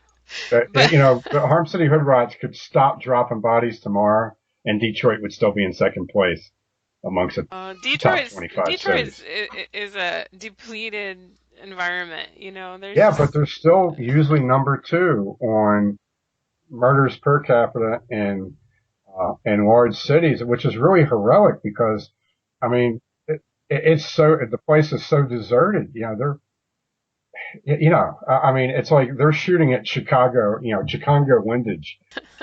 The Harm City Hoodrats could stop dropping bodies tomorrow, and Detroit would still be in second place amongst the top 25 Detroit cities. is a depleted environment, But they're still usually number 2 on murders per capita in large cities, which is really heroic because, the place is so deserted. It's like they're shooting at Chicago, Chicago windage.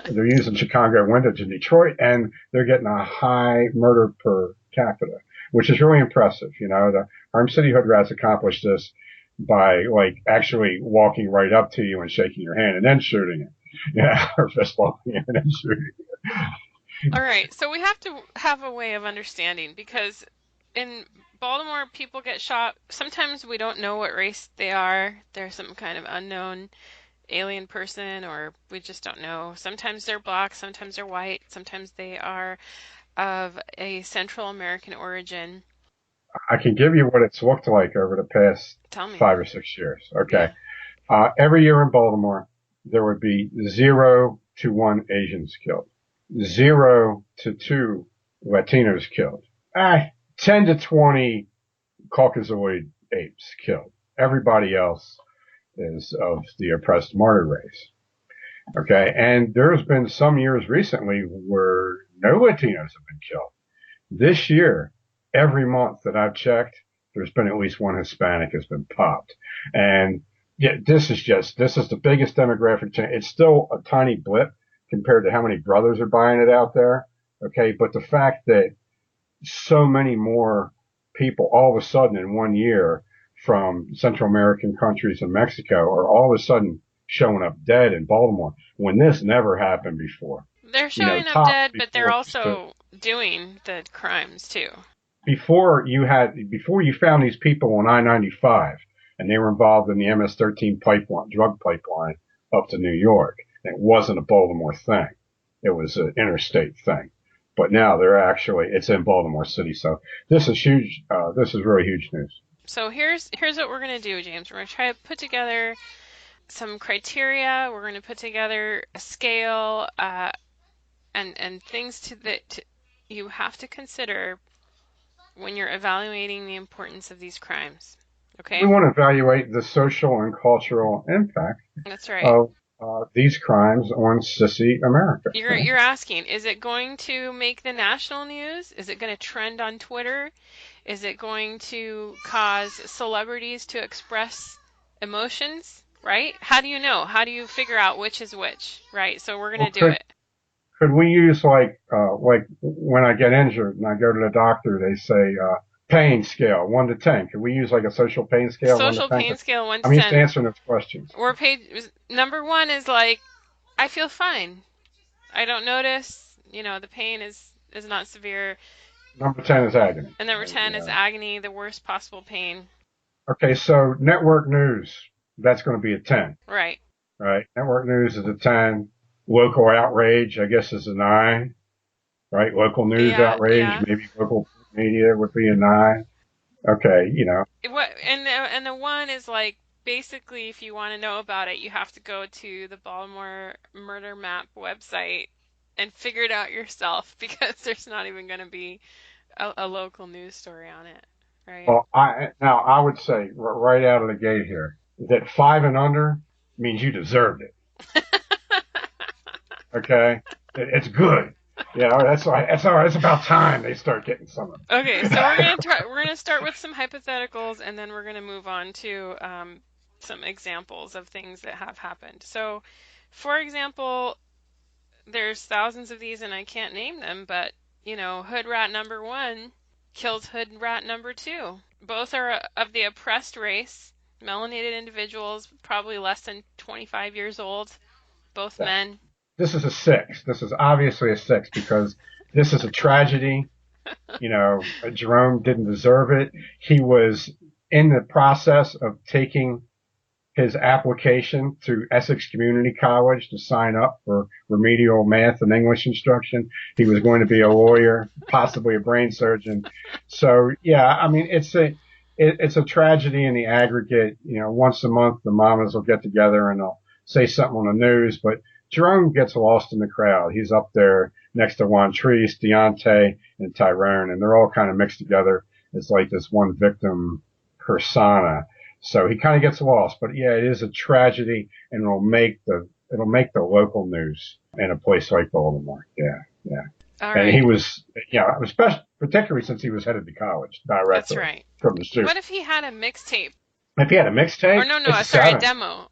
They're using Chicago windage in Detroit, and they're getting a high murder per capita, which is really impressive. The Harm City Hoodrats accomplished this by actually walking right up to you and shaking your hand and then shooting it. Or fist bumping it and then shooting it. All right, so we have to have a way of understanding, because in Baltimore, people get shot. Sometimes we don't know what race they are. They're some kind of unknown alien person, or we just don't know. Sometimes they're black, sometimes they're white, sometimes they are of a Central American origin. I can give you what it's looked like over the past 5 or 6 years. Okay. Yeah. Every year in Baltimore, there would be 0 to 1 Asians killed, 0 to 2 Latinos killed, 10 to 20 Caucasoid apes killed. Everybody else is of the oppressed martyr race. Okay. And there's been some years recently where no Latinos have been killed. This year, every month that I've checked, there's been at least one Hispanic has been popped. And this is the biggest demographic change. It's still a tiny blip compared to how many brothers are buying it out there. Okay. But the fact that so many more people all of a sudden in 1 year from Central American countries and Mexico are all of a sudden showing up dead in Baltimore when this never happened before. They're showing up dead, but they're also doing the crimes too. Before you found these people on I-95 and they were involved in the MS-13 drug pipeline up to New York. It wasn't a Baltimore thing. It was an interstate thing. But now it's in Baltimore City. So this is huge. This is really huge news. So here's what we're going to do, James. We're going to try to put together some criteria. We're going to put together a scale, and things that you have to consider when you're evaluating the importance of these crimes. Okay? We want to evaluate the social and cultural impact. That's right. Of these crimes on sissy America. You're asking, is it going to make the national news? Is it going to trend on Twitter? Is it going to cause celebrities to express emotions? Right? How do you know? How do you figure out which is which? Right? So we're going to do it. Could we use like when I get injured and I go to the doctor, they say pain scale 1 to 10. Could we use like a social pain scale? Social pain scale 1 to 10. I'm used to answering those questions. Number 1 is like, I feel fine. I don't notice. The pain is not severe. Number 10 is agony. And number 10 is agony, the worst possible pain. Okay, so network news, that's going to be a 10. Right. Right. Network news is a 10. Local outrage, I guess, is a 9. Right. Local news outrage, maybe local media would be a 9. Okay, And the 1 is like, basically, if you want to know about it, you have to go to the Baltimore Murder Map website and figure it out yourself because there's not even going to be a local news story on it, right? Well, I would say right out of the gate here that 5 and under means you deserved it. Okay, it's good. That's all right. It's about time they start getting some of it. Okay, so we're gonna start with some hypotheticals, and then we're gonna move on to some examples of things that have happened. So, for example, there's thousands of these, and I can't name them, but Hoodrat number 1 kills Hoodrat number 2. Both are of the oppressed race, melanated individuals, probably less than 25 years old, both men. This is a 6. This is obviously a 6 because this is a tragedy. Jerome didn't deserve it. He was in the process of taking his application to Essex Community College to sign up for remedial math and English instruction. He was going to be a lawyer, possibly a brain surgeon. So, it's a tragedy in the aggregate. Once a month, the mamas will get together and they'll say something on the news, but Jerome gets lost in the crowd. He's up there next to Wantrice, Deontay, and Tyrone, and they're all kind of mixed together. It's like this one victim persona. So he kind of gets lost. But it is a tragedy, and it'll make the local news in a place like Baltimore. Yeah. All right. And he was, especially particularly since he was headed to college directly. That's right. From the street. What if he had a mixtape? If he had a mixtape? Or no, sorry, a demo.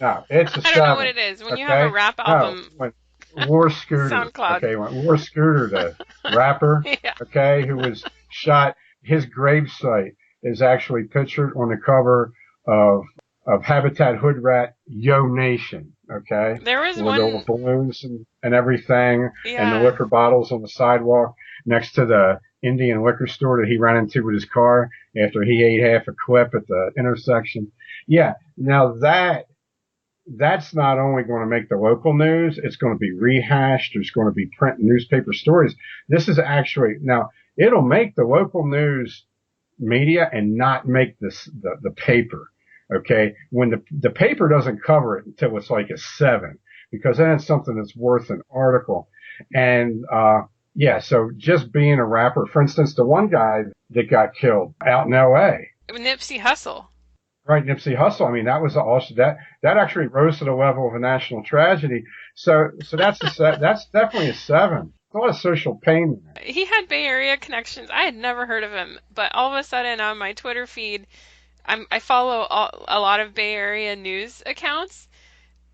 No, it's a 7. I don't know what it is. When you have a rap album. No, when War Scooter. SoundCloud. Okay, when War Scooter, the rapper, okay, who was shot, his gravesite is actually pictured on the cover of Habitat Hoodrat Yo Nation, okay? There was with one. all the balloons and everything, Yeah. and the liquor bottles on the sidewalk next to the Indian liquor store that he ran into with his car after he ate half a clip at the intersection. Yeah, now that's not only going to make the local news, it's going to be rehashed. There's going to be print and newspaper stories. This is actually, now, it'll make the local news media and not make the paper. Okay. When the paper doesn't cover it until it's like a 7, because then it's something that's worth an article. And, so just being a rapper, for instance, the one guy that got killed out in L.A. Nipsey Hussle. Right, Nipsey Hussle. I mean, that was also that actually rose to the level of a national tragedy. So that's that's definitely a 7. A lot of social pain. He had Bay Area connections. I had never heard of him, but all of a sudden on my Twitter feed, I follow a lot of Bay Area news accounts,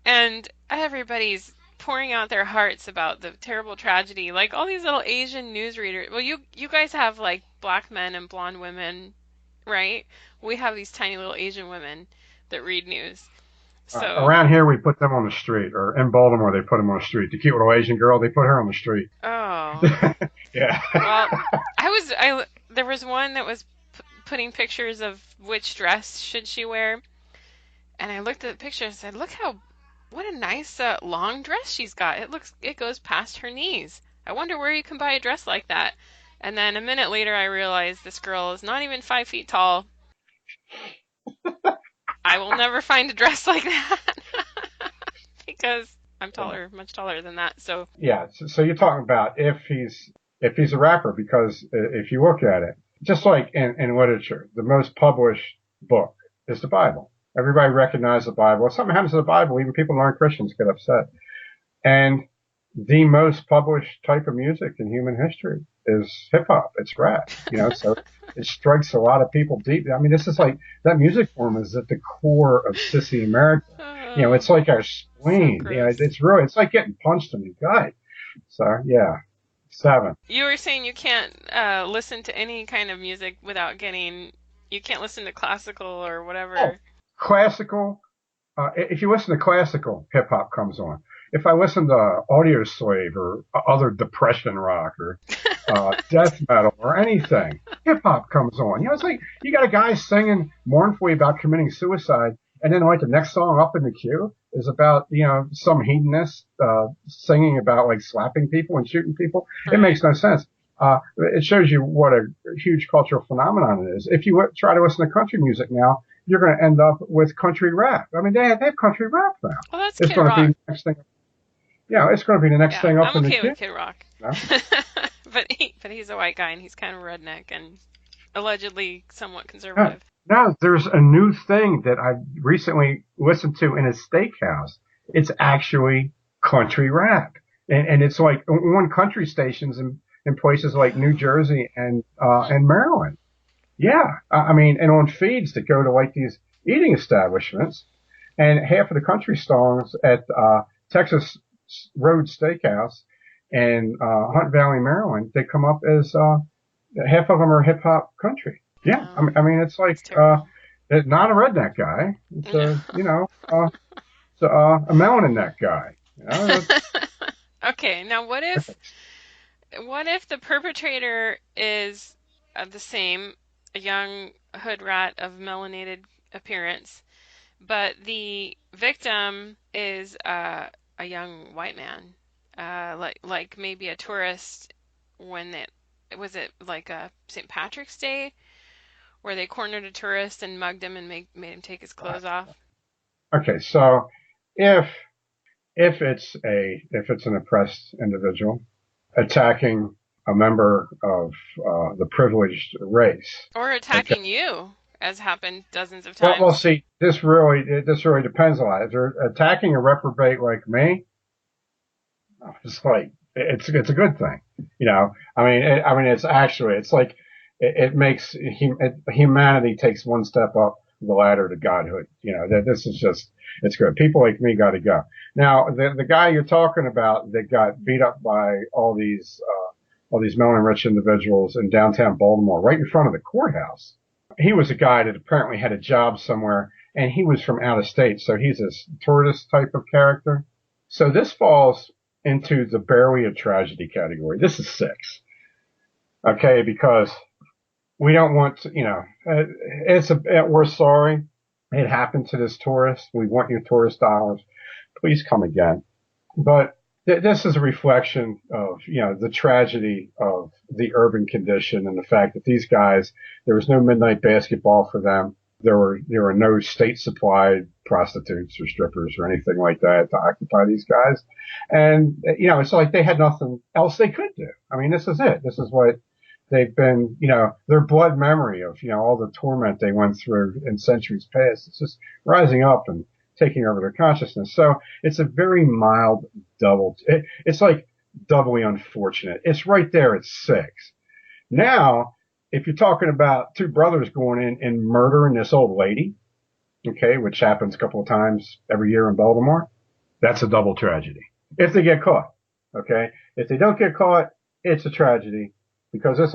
and everybody's pouring out their hearts about the terrible tragedy. Like all these little Asian newsreaders. Well, you guys have like black men and blonde women, right? We have these tiny little Asian women that read news. So around here we put them on the street, or in Baltimore they put them on the street. The cute little Asian girl, they put her on the street. Oh. Yeah. Well, there was one that was putting pictures of which dress should she wear, and I looked at the picture and said, what a nice long dress she's got. It goes past her knees. I wonder where you can buy a dress like that. And then a minute later I realized this girl is not even 5 feet tall. I will never find a dress like that because I'm taller, much taller than that. So so you're talking about if he's a rapper, because if you look at it, just like in literature, the most published book is the Bible. Everybody recognizes the Bible. If something happens to the Bible, even people who aren't Christians get upset. And the most published type of music in human history is hip hop. It's rap, so it strikes a lot of people deep. I mean, this is like, that music form is at the core of sissy America. It's like our spleen. So it's like getting punched in the gut. So 7. You were saying you can't listen to any kind of music without you can't listen to classical or whatever. Oh, classical. If you listen to classical, hip hop comes on. If I listen to Audio Slave or other depression rock or death metal or anything, hip hop comes on. It's like you got a guy singing mournfully about committing suicide, and then like the next song up in the queue is about some hedonist singing about like slapping people and shooting people. Right. It makes no sense. It shows you what a huge cultural phenomenon it is. If you try to listen to country music now, you're going to end up with country rap. I mean, they have country rap now. Well, that's it's Kid going Rock. to be the next thing. Yeah, it's going to be the next Yeah, thing up I'm in the okay queue. with Kid Rock. No? But he's a white guy and he's kind of redneck and allegedly somewhat Yeah. conservative. Now, there's a new thing that I recently listened to in a steakhouse. It's actually country rap. And it's like on country stations in places like New Jersey and Maryland. Yeah. I mean, and on feeds that go to like these eating establishments, and half of the country songs at Texas Road Steakhouse in Hunt Valley, Maryland, they come up as half of them are hip hop country. Yeah, Oh, I mean it's like it's not a redneck guy. It's it's a melanin neck guy. You know, okay, now what if the perpetrator is the same, a young hood rat of melanated appearance, but the victim is a young white man, like maybe a tourist when was it like a St. Patrick's Day where they cornered a tourist and mugged him and made him take his clothes off? okay, so if it's an oppressed individual attacking a member of the privileged race, Or attacking you, as happened dozens of well, times. see, this really depends a lot. If they're attacking a reprobate like me, it's like it's a good thing, you know. I mean, it's like it makes humanity takes one step up the ladder to godhood. You know, this is just it's good. People like me got to go. Now, the guy you're talking about that got beat up by all these melanin rich individuals in downtown Baltimore, right in front of the courthouse. He was a guy that apparently had a job somewhere, and he was from out of state, so he's a tourist type of character. So this falls into the barely a tragedy category. This is 6. Okay, because we don't want to, you know, we're sorry it happened to this tourist. We want your tourist dollars. Please come again. But this is a reflection of, you know, the tragedy of the urban condition and the fact that these guys, there was no midnight basketball for them. There were no state supplied prostitutes or strippers or anything like that to occupy these guys. And, you know, it's like they had nothing else they could do. I mean, this is it. This is what they've been, you know, their blood memory of, you know, all the torment they went through in centuries past. It's just rising up and taking over their consciousness. So it's a very mild it's like doubly unfortunate. It's right there at 6. Now, if you're talking about 2 brothers going in and murdering this old lady, okay, which happens a couple of times every year in Baltimore, that's a double tragedy. If they get caught, okay? If they don't get caught, it's a tragedy because this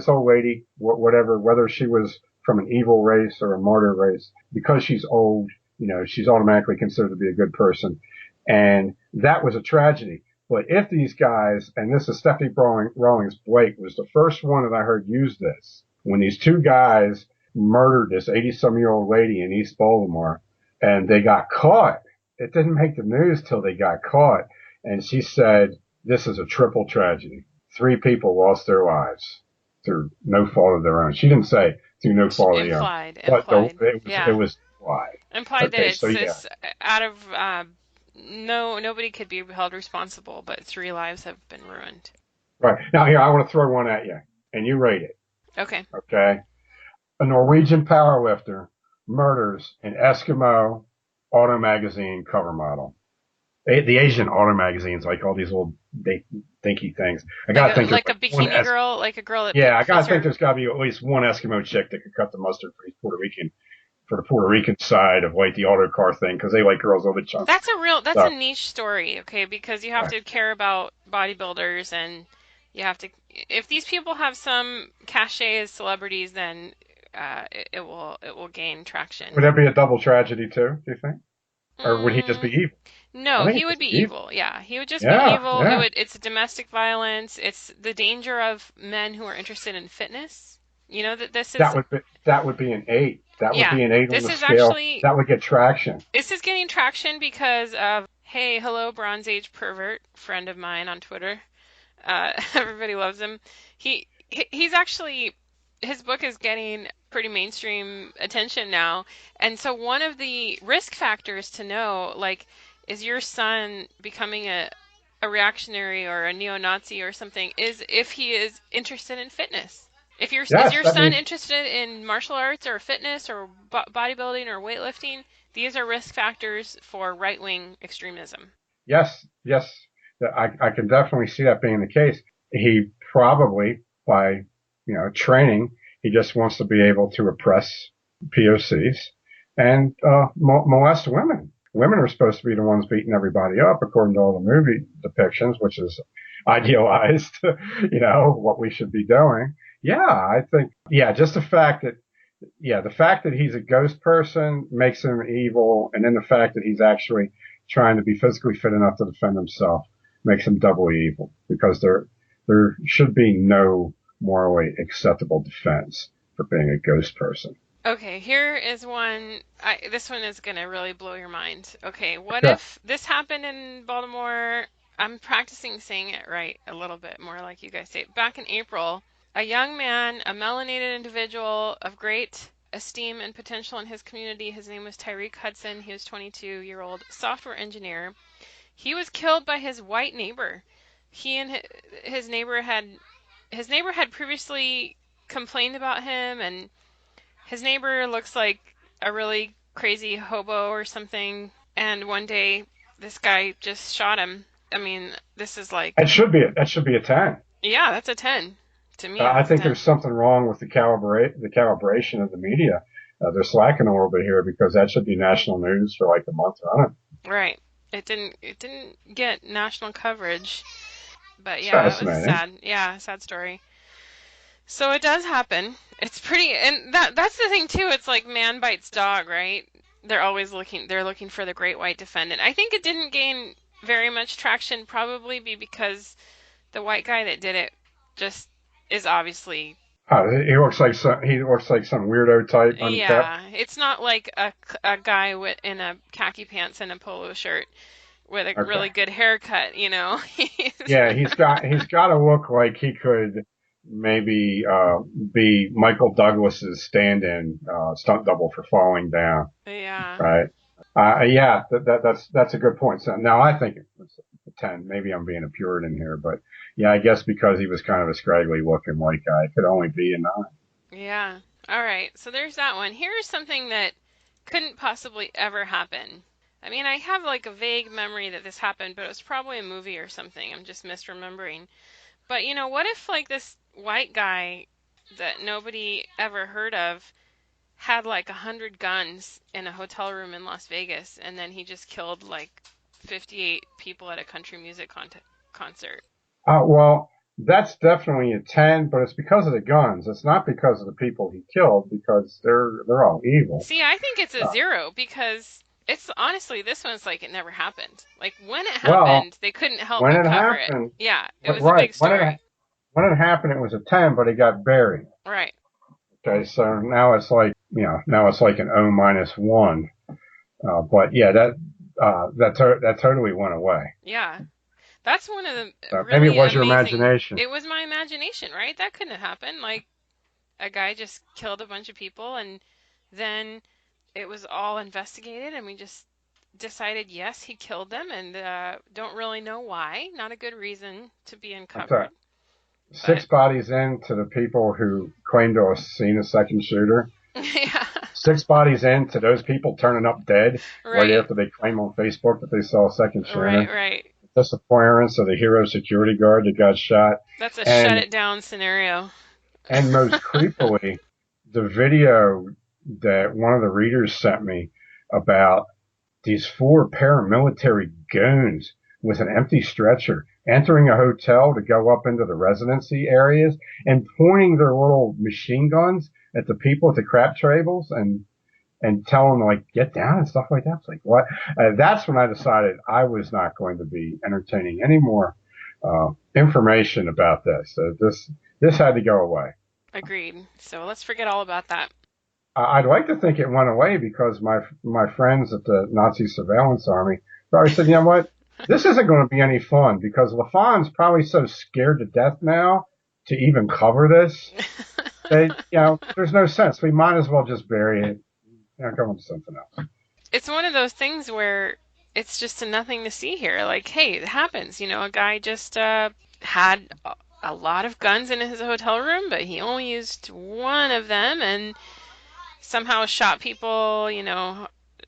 old lady, whatever, whether she was from an evil race or a martyr race, because she's old, you know, she's automatically considered to be a good person. And that was a tragedy. But if these guys, and this is Stephanie Rawlings Blake was the first one that I heard use this, when these 2 guys murdered this 80-some-year-old lady in East Baltimore and they got caught. It didn't make the news till they got caught. And she said, this is a triple tragedy. 3 people lost their lives through no fault of their own. She didn't say through no fault of their own. But it was implied. Implied okay, that it's out of nobody could be held responsible, but 3 lives have been ruined. Right. Now here, I want to throw one at you, and you rate it. Okay. Okay. A Norwegian powerlifter murders an Eskimo auto magazine cover model. The Asian auto magazines, like all these little dinky things. I gotta think like a bikini girl, like a girl that. Yeah, I gotta think there's gotta be at least one Eskimo chick that could cut the mustard for these for the Puerto Rican side of like the auto car thing, because they like girls over the chunk. That's a niche story, okay? Because you have to care about bodybuilders, and you have to. If these people have some cachet as celebrities, then it will gain traction. Would that be a double tragedy too? Do you think, or would he just be evil? No, he would be evil. Yeah, he would just be evil. Yeah. It's domestic violence. It's the danger of men who are interested in fitness. You know that this is that would be an 8. That would be an 8 on the scale. That would get traction. This is getting traction because of hello Bronze Age pervert, friend of mine on Twitter. Everybody loves him. He's actually, his book is getting pretty mainstream attention now, and so one of the risk factors to know, like, is your son becoming a a reactionary or a neo-Nazi or something is if he is interested in fitness. If is your son interested in martial arts or fitness or bodybuilding or weightlifting, these are risk factors for right-wing extremism. Yes. I can definitely see that being the case. He probably, by, training, he just wants to be able to oppress POCs and molest women. Women are supposed to be the ones beating everybody up, according to all the movie depictions, which is idealized, what we should be doing. Yeah, I think, just the fact that he's a ghost person makes him evil, and then the fact that he's actually trying to be physically fit enough to defend himself makes him doubly evil, because there should be no morally acceptable defense for being a ghost person. Okay, here is one. This one is going to really blow your mind. Okay, what if this happened in Baltimore? I'm practicing saying it right a little bit more like you guys say it. Back in April, a young man, a melanated individual of great esteem and potential in his community, his name was Tyreek Hudson. He was 22-year-old software engineer. He was killed by his white neighbor. He and his neighbor had previously complained about him, and his neighbor looks like a really crazy hobo or something, and one day this guy just shot him. I mean, this is like... That should be a 10. Yeah, that's a 10 to me. I think there's something wrong with the calibration of the media. They're slacking a little bit here, because that should be national news for like a month running. Right. It didn't get national coverage, but yeah, it was sad. Yeah, sad story. So it does happen. It's pretty, and that's the thing too. It's like man bites dog, right? They're looking for the great white defendant. I think it didn't gain very much traction, probably because the white guy that did it just is obviously... He looks like some weirdo type. Yeah, it's not like a guy in a khaki pants and a polo shirt with a really good haircut, Yeah, he's got to look like he could maybe be Michael Douglas's stand-in stunt double for Falling Down. Yeah. Right. That's a good point. So now I think it was a 10. Maybe I'm being a Puritan here, but yeah, I guess because he was kind of a scraggly looking white guy, it could only be a 9. Yeah. All right. So there's that one. Here's something that couldn't possibly ever happen. I mean, I have like a vague memory that this happened, but it was probably a movie or something. I'm just misremembering. But what if like this white guy that nobody ever heard of had like 100 guns in a hotel room in Las Vegas, and then he just killed like 58 people at a country music concert? Well, that's definitely a 10, but it's because of the guns. It's not because of the people he killed, because they're all evil. See, I think it's a 0, because it's honestly, this one's like it never happened. Like when it happened, they couldn't help but cover it. Yeah, it was a big story. When it happened, it was a 10, but it got buried. Right. Okay, so now it's like an O-1. But yeah, that totally went away. Yeah. That's one of the really maybe it was amazing, your imagination. It was my imagination, right? That couldn't have happened. Like a guy just killed a bunch of people, and then it was all investigated, and we just decided, yes, he killed them, and don't really know why. Not a good reason to be uncovered. 6 bodies in to the people who claim to have seen a second shooter. Yeah. 6 bodies in to those people turning up dead right after they claim on Facebook that they saw a second shooter. Right. Disappearance of the hero security guard that got shot. That's a shut it down scenario. And most creepily, the video that one of the readers sent me about these 4 paramilitary goons with an empty stretcher entering a hotel to go up into the residency areas and pointing their little machine guns at the people at the crap tables and tell them, like, get down and stuff like that. It's like, what? That's when I decided I was not going to be entertaining any more information about this. This had to go away. Agreed. So let's forget all about that. I'd like to think it went away because my friends at the Nazi surveillance army probably said, you know what? This isn't going to be any fun because LaFond's probably so scared to death now to even cover this. There's no sense. We might as well just bury it. Go into something else. It's one of those things where it's just a nothing to see here. Like, hey, it happens. A guy just had a lot of guns in his hotel room, but he only used one of them and somehow shot people,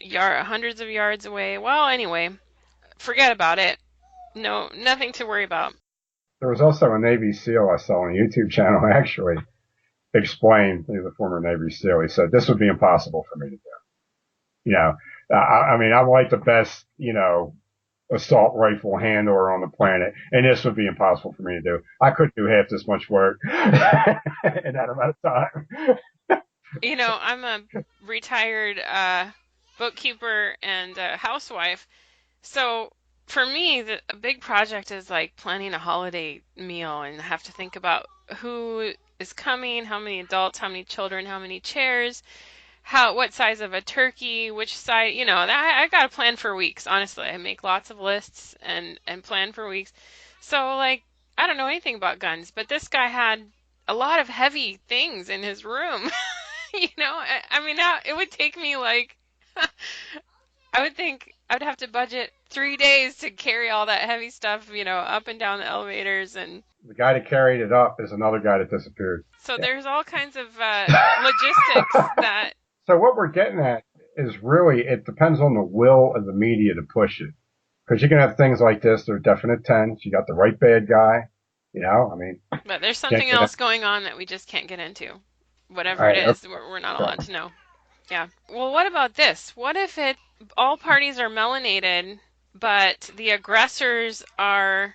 hundreds of yards away. Well, anyway, forget about it. No, nothing to worry about. There was also a Navy SEAL I saw on a YouTube channel actually explained, he was a former Navy SEAL. He said, this would be impossible for me to do. I mean, I'm like the best, assault rifle handler on the planet, and this would be impossible for me to do. I couldn't do half this much work in that amount of time. I'm a retired bookkeeper and housewife. So for me, a big project is like planning a holiday meal and have to think about who is coming, how many adults, how many children, how many chairs, what size of a turkey, which size, I got to plan for weeks. Honestly, I make lots of lists and plan for weeks. So like, I don't know anything about guns, but this guy had a lot of heavy things in his room. I mean, now it would take me like, I would think I'd have to budget 3 days to carry all that heavy stuff, up and down the elevators. And the guy that carried it up is another guy that disappeared. So there's all kinds of logistics that. So what we're getting at is really, it depends on the will of the media to push it. Because you can have things like this, they're definite tens. You got the right bad guy, But there's something else going on that we just can't get into. Whatever it is, we're not allowed to know. Yeah. Well, what about this? What if all parties are melanated, but the aggressors are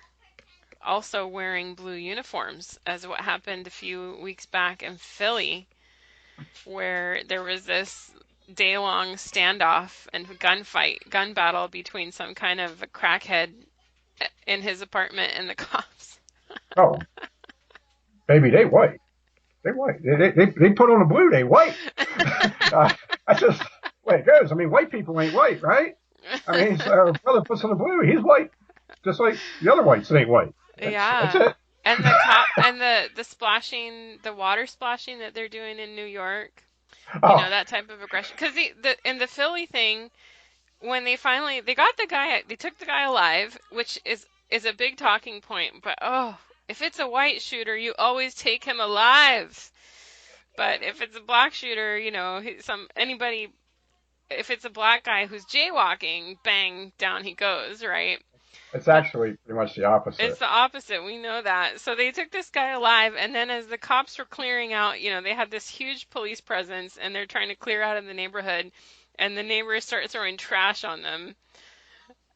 also wearing blue uniforms, as what happened a few weeks back in Philly, where there was this day-long standoff and gun battle between some kind of a crackhead in his apartment and the cops. Oh, baby, they white. They white. They put on the blue. They white. That's just way it goes. I mean, white people ain't white, right? I mean, so brother puts on the blue. He's white, just like the other whites that ain't white. That's it. And the and the splashing, the water splashing that they're doing in New York, that type of aggression. Because in the Philly thing, when they got the guy, they took the guy alive, which is a big talking point. But if it's a white shooter, you always take him alive. But if it's a black shooter, if it's a black guy who's jaywalking, bang, down he goes, right? It's actually pretty much the opposite. It's the opposite. We know that. So they took this guy alive, and then as the cops were clearing out, they had this huge police presence, and they're trying to clear out of the neighborhood, and the neighbors start throwing trash on them.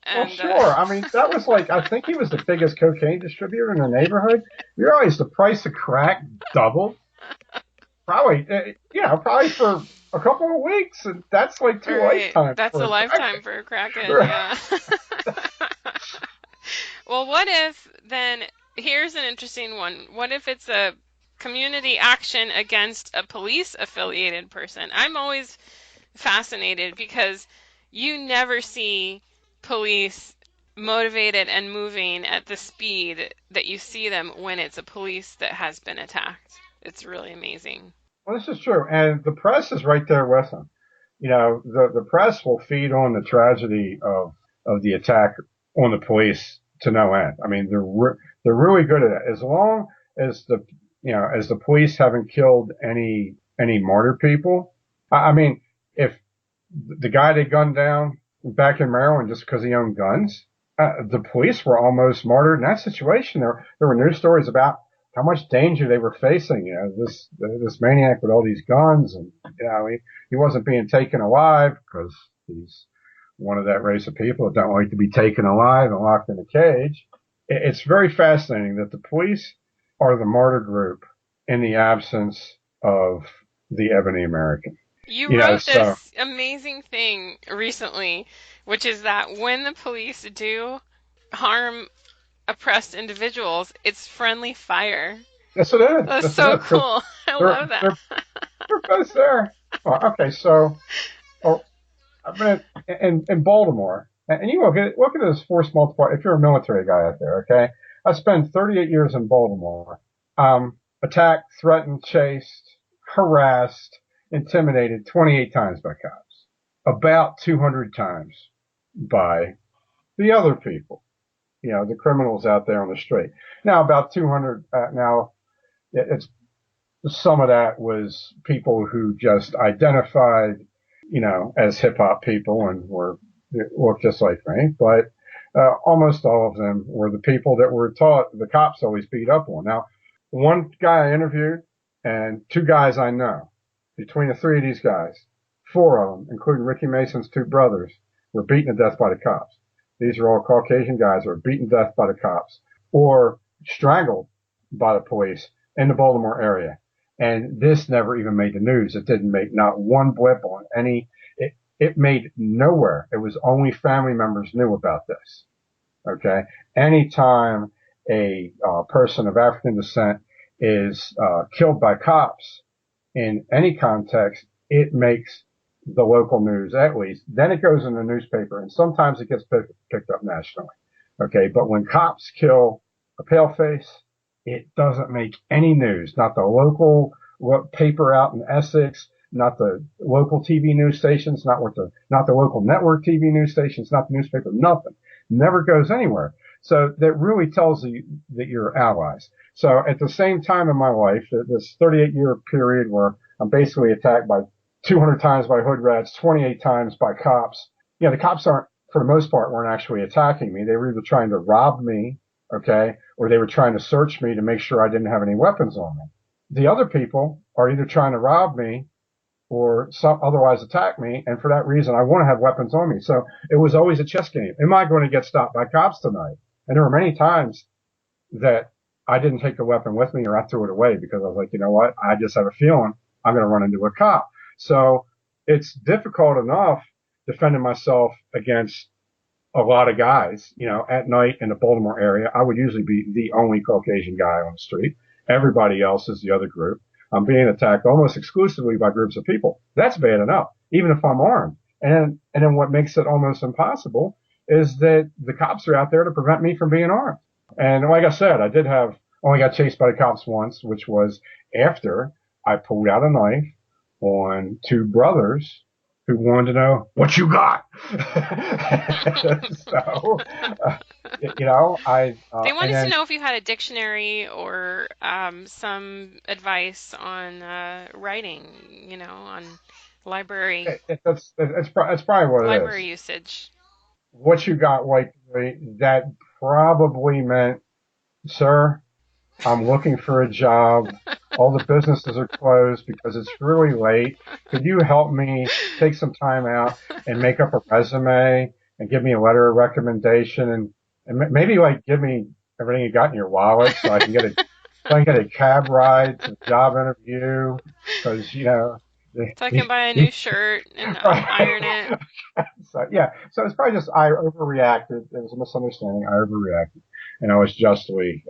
And, well, sure. I mean, that was like, I think he was the biggest cocaine distributor in the neighborhood. You realize the price of crack doubled? Probably for a couple of weeks, and that's like two lifetimes. That's a lifetime for a crackhead, yeah. Well, what if then, here's an interesting one. What if it's a community action against a police-affiliated person? I'm always fascinated because you never see police motivated and moving at the speed that you see them when it's a police that has been attacked. It's really amazing. Well, this is true. And the press is right there with them. The press will feed on the tragedy of the attack on the police to no end. I mean, they're really good at it. As long as the police haven't killed any martyr people. I mean, if the guy they gunned down back in Maryland just because he owned guns, the police were almost martyred in that situation. There were news stories about how much danger they were facing. This maniac with all these guns, and he wasn't being taken alive because he's one of that race of people that don't like to be taken alive and locked in a cage. It's very fascinating that the police are the martyr group in the absence of the ebony American. You wrote this amazing thing recently, which is that when the police do harm oppressed individuals, it's friendly fire. Yes, it is. That's so cool. I love that. They're both there. Well, okay, so I've been in Baltimore, and you look at this force multiplier. If you're a military guy out there, okay, I spent 38 years in Baltimore. Attacked, threatened, chased, harassed, intimidated 28 times by cops, about 200 times by the other people, the criminals out there on the street. Now, about 200, it's some of that was people who just identified, as hip hop people and looked just like me, but almost all of them were the people that were taught the cops always beat up on. Now, one guy I interviewed and two guys I know, between the three of these guys, four of them, including Ricky Mason's two brothers, were beaten to death by the cops. These are all Caucasian guys who were beaten to death by the cops or strangled by the police in the Baltimore area. And this never even made the news. It didn't make not one blip on any. It made nowhere. It was only family members knew about this. Okay. Anytime a person of African descent is killed by cops in any context, it makes the local news at least. Then it goes in the newspaper, and sometimes it gets picked up nationally. Okay. But when cops kill a paleface, it doesn't make any news. Not the local paper out in Essex, not the local TV news stations, not the local network TV news stations, not the newspaper, nothing. Never goes anywhere. So that really tells you that you're allies. So at the same time in my life, this 38-year period where I'm basically attacked by 200 times by hood rats, 28 times by cops. The cops aren't, for the most part, weren't actually attacking me. They were either trying to rob me, okay, or they were trying to search me to make sure I didn't have any weapons on me. The other people are either trying to rob me or otherwise attack me, and for that reason, I want to have weapons on me. So it was always a chess game. Am I going to get stopped by cops tonight? And there were many times that I didn't take the weapon with me or I threw it away because I was like, you know what? I just have a feeling I'm going to run into a cop. So it's difficult enough defending myself against a lot of guys, at night in the Baltimore area. I would usually be the only Caucasian guy on the street. Everybody else is the other group. I'm being attacked almost exclusively by groups of people. That's bad enough, even if I'm armed. And then what makes it almost impossible is that the cops are out there to prevent me from being armed. And like I said, only got chased by the cops once, which was after I pulled out a knife on two brothers who wanted to know what you got. So, they wanted to know if you had a dictionary or some advice on writing, on library. It's probably what it is. Library usage. What you got, White Boy, that probably meant, sir, I'm looking for a job. All the businesses are closed because it's really late. Could you help me take some time out and make up a resume and give me a letter of recommendation and maybe give me everything you got in your wallet so I can get a cab ride to the job interview because, so I can buy a new shirt and iron it. So it's probably just I overreacted. It was a misunderstanding. I overreacted, and I was justly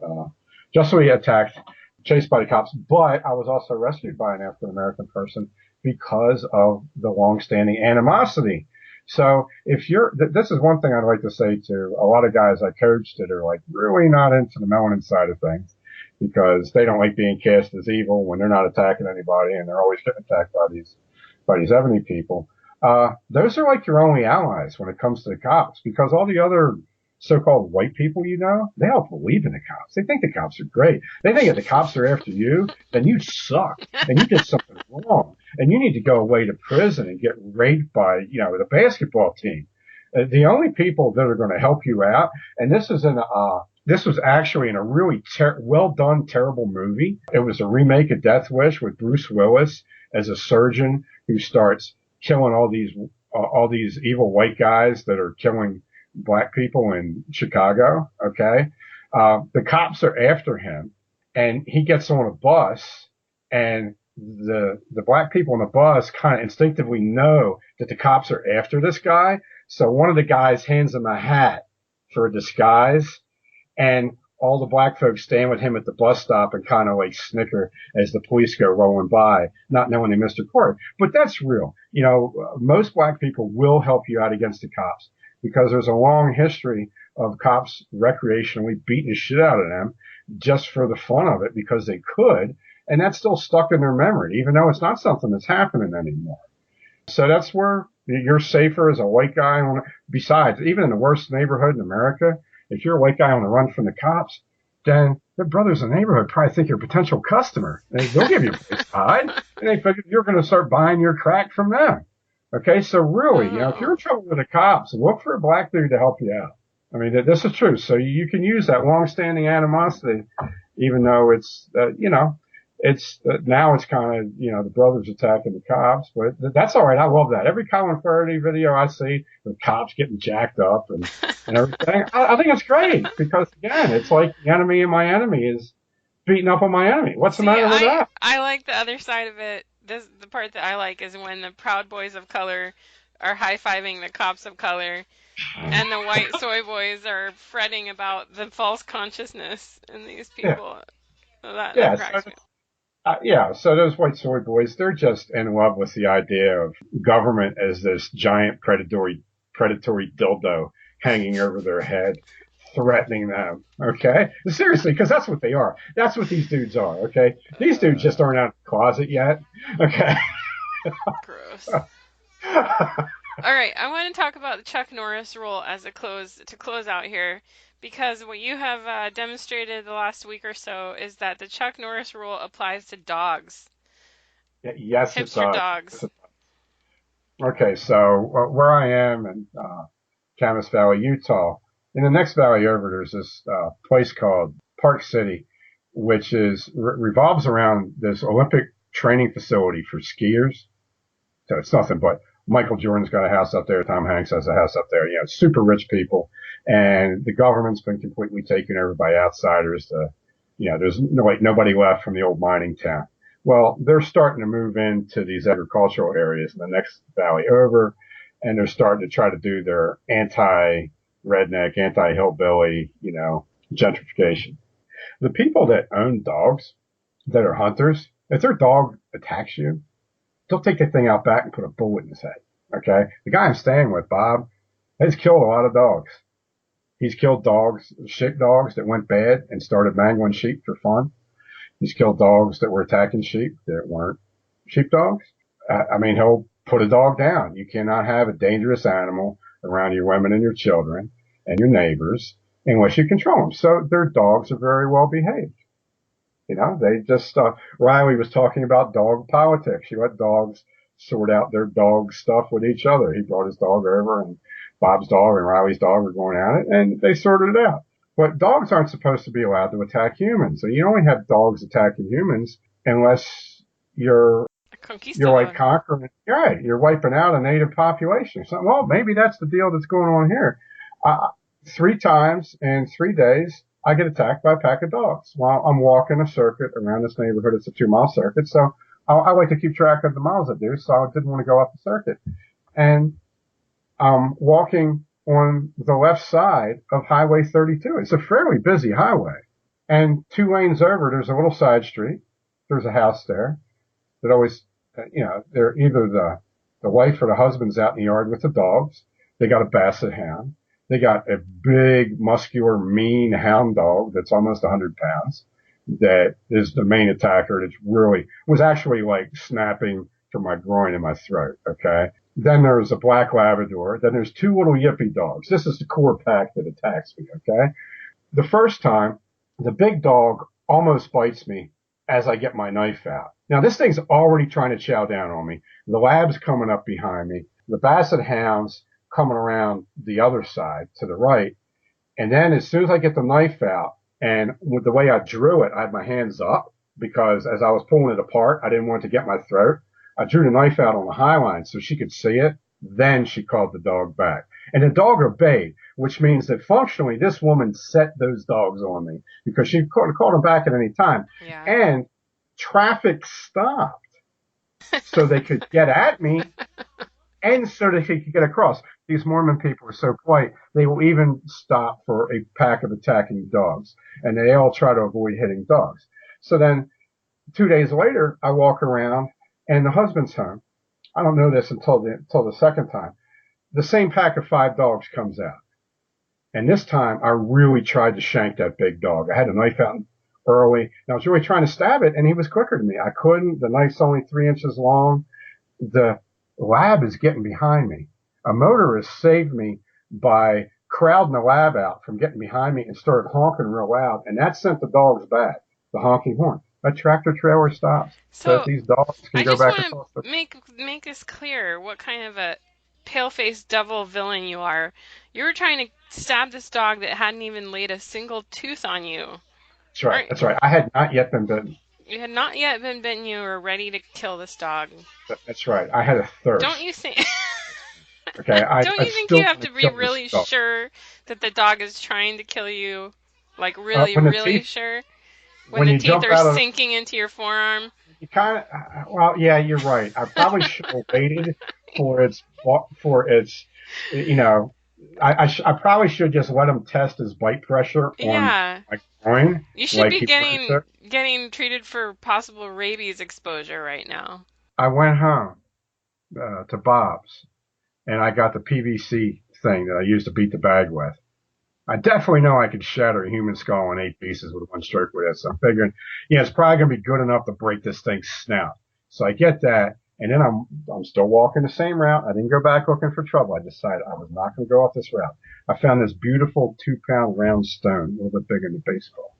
attacked, chased by the cops. But I was also rescued by an African American person because of the long-standing animosity. So this is one thing I'd like to say to a lot of guys I coached that are really not into the melanin side of things because they don't like being cast as evil when they're not attacking anybody and they're always getting attacked by these ebony people. Those are your only allies when it comes to the cops because all the other so-called white people, they all believe in the cops. They think the cops are great. They think if the cops are after you, then you suck and you did something wrong and you need to go away to prison and get raped by, the basketball team. The only people that are going to help you out, and this was actually in a really well done, terrible movie. It was a remake of Death Wish with Bruce Willis as a surgeon who starts killing all these evil white guys that are killing black people in Chicago. Okay. The cops are after him and he gets on a bus and the black people on the bus kind of instinctively know that the cops are after this guy. So one of the guys hands him a hat for a disguise and all the black folks stand with him at the bus stop and kind of snicker as the police go rolling by, not knowing they missed a court. But that's real. Most black people will help you out against the cops because there's a long history of cops recreationally beating the shit out of them just for the fun of it because they could. And that's still stuck in their memory, even though it's not something that's happening anymore. So that's where You're safer as a white guy. Besides, even in the worst neighborhood in America, if you're a white guy on the run from the cops, then the brothers in the neighborhood probably think you're a potential customer. They'll give you a place to hide, and they figure you're going to start buying your crack from them. Okay, so really, if you're in trouble with the cops, look for a black dude to help you out. I mean, this is true. So you can use that long-standing animosity, even though it's, it's now it's kind of, the brothers attacking the cops, but that's all right. I love that. Every Colin Farrelly video I see, the cops getting jacked up and everything. I think it's great because again, it's like the enemy of my enemy is beating up on my enemy. What's the matter with that? I like the other side of it. The part that I like is when the Proud Boys of color are high-fiving the cops of color, and the white soy boys are fretting about the false consciousness in these people. Yeah. So that cracks me. So those white soy boys, they're just in love with the idea of government as this giant predatory dildo hanging over their head, threatening them. Okay? Seriously, because that's what they are. That's what these dudes are. Okay? These dudes just aren't out of the closet yet. Okay? Gross. All right, I want to talk about the Chuck Norris rule to close out here. Because what you have demonstrated the last week or so is that the Chuck Norris rule applies to dogs. Yes, hipster dogs. Okay, so where I am in Camas Valley, Utah, in the next valley over, there's this place called Park City, which revolves around this Olympic training facility for skiers. So it's nothing but Michael Jordan's got a house up there. Tom Hanks has a house up there. Super rich people. And the government's been completely taken over by outsiders. There's nobody left from the old mining town. Well, they're starting to move into these agricultural areas in the next valley over, and they're starting to try to do their anti-redneck, anti-hillbilly, gentrification. The people that own dogs, that are hunters, if their dog attacks you, they'll take that thing out back and put a bullet in his head. Okay? The guy I'm staying with, Bob, has killed a lot of dogs. He's killed dogs, sheep dogs that went bad and started mangling sheep for fun. He's killed dogs that were attacking sheep that weren't sheep dogs. He'll put a dog down. You cannot have a dangerous animal around your women and your children and your neighbors unless you control them. So their dogs are very well behaved. They just, Riley was talking about dog politics. You let dogs sort out their dog stuff with each other. He brought his dog over and Bob's dog and Riley's dog were going at it and they sorted it out. But dogs aren't supposed to be allowed to attack humans. So you only have dogs attacking humans unless you're like conquering, right? You're wiping out a native population or something. Well, maybe that's the deal that's going on here. 3 times in 3 days, I get attacked by a pack of dogs while I'm walking a circuit around this neighborhood. It's a 2-mile circuit. So I like to keep track of the miles I do. So I didn't want to go off the circuit. And I'm walking on the left side of Highway 32. It's a fairly busy highway. And 2 lanes over, there's a little side street. There's a house there that always, they're either the wife or the husband's out in the yard with the dogs. They got a basset hound. They got a big, muscular, mean hound dog that's almost 100 pounds that is the main attacker. That's was actually like snapping from my groin and my throat. Okay. Then there's a black Labrador. Then there's 2 little yippy dogs. This is the core pack that attacks me. Okay. The first time, the big dog almost bites me as I get my knife out. Now this thing's already trying to chow down on me. The lab's coming up behind me. The basset hound's coming around the other side to the right. And then as soon as I get the knife out, and with the way I drew it, I had my hands up because as I was pulling it apart, I didn't want it to get my throat. I drew the knife out on the high line so she could see it. Then she called the dog back. And the dog obeyed, which means that functionally this woman set those dogs on me because she could have called them back at any time. Yeah. And traffic stopped so they could get at me and so they could get across. These Mormon people are so polite, they will even stop for a pack of attacking dogs. And they all try to avoid hitting dogs. So then 2 days later, I walk around and the husband's home. I don't know this until the second time. The same pack of 5 dogs comes out. And this time I really tried to shank that big dog. I had a knife out early and I was really trying to stab it and he was quicker than me. I couldn't. The knife's only 3 inches long. The lab is getting behind me. A motorist saved me by crowding the lab out from getting behind me and started honking real loud, and that sent the dogs back, the honking horn. A tractor trailer stops so that So these dogs can I go just back want across the... to make this clear what kind of a pale-faced devil villain you are. You were trying to stab this dog that hadn't even laid a single tooth on you. That's right. Aren't That's right. I had not yet been bitten. You had not yet been bitten. You were ready to kill this dog. That's right. I had a thirst. Don't you think? Okay. Don't you think you have to be really sure that the dog is trying to kill you? Like really sure? When the teeth are sinking into your forearm? You kind of, well, yeah, you're right. I probably should have waited for its, you know, I probably should just let him test his bite pressure on my groin. You should be getting treated for possible rabies exposure right now. I went home to Bob's, and I got the PVC thing that I used to beat the bag with. I definitely know I could shatter a human skull in 8 pieces with one stroke with it. So I'm figuring, it's probably going to be good enough to break this thing's snout. So I get that, and then I'm still walking the same route. I didn't go back looking for trouble. I decided I was not going to go off this route. I found this beautiful 2-pound round stone, a little bit bigger than a baseball.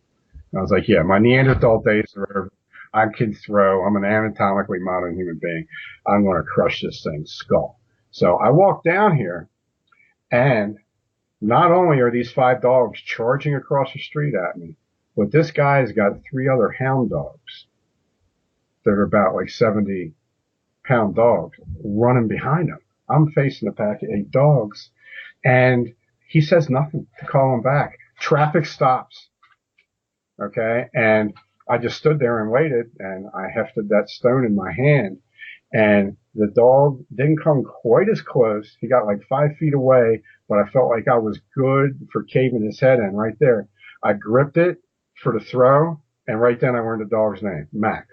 And I was like, my Neanderthal days are over. I can throw. I'm an anatomically modern human being. I'm going to crush this thing's skull. So I walked down here, and not only are these 5 dogs charging across the street at me, but this guy's got 3 other hound dogs that are about like 70-pound dogs running behind him. I'm facing a pack of 8 dogs, and he says nothing to call him back. Traffic stops. Okay. And I just stood there and waited, and I hefted that stone in my hand, and the dog didn't come quite as close. He got like 5 feet away, but I felt like I was good for caving his head in right there. I gripped it for the throw, and right then I learned the dog's name, Max.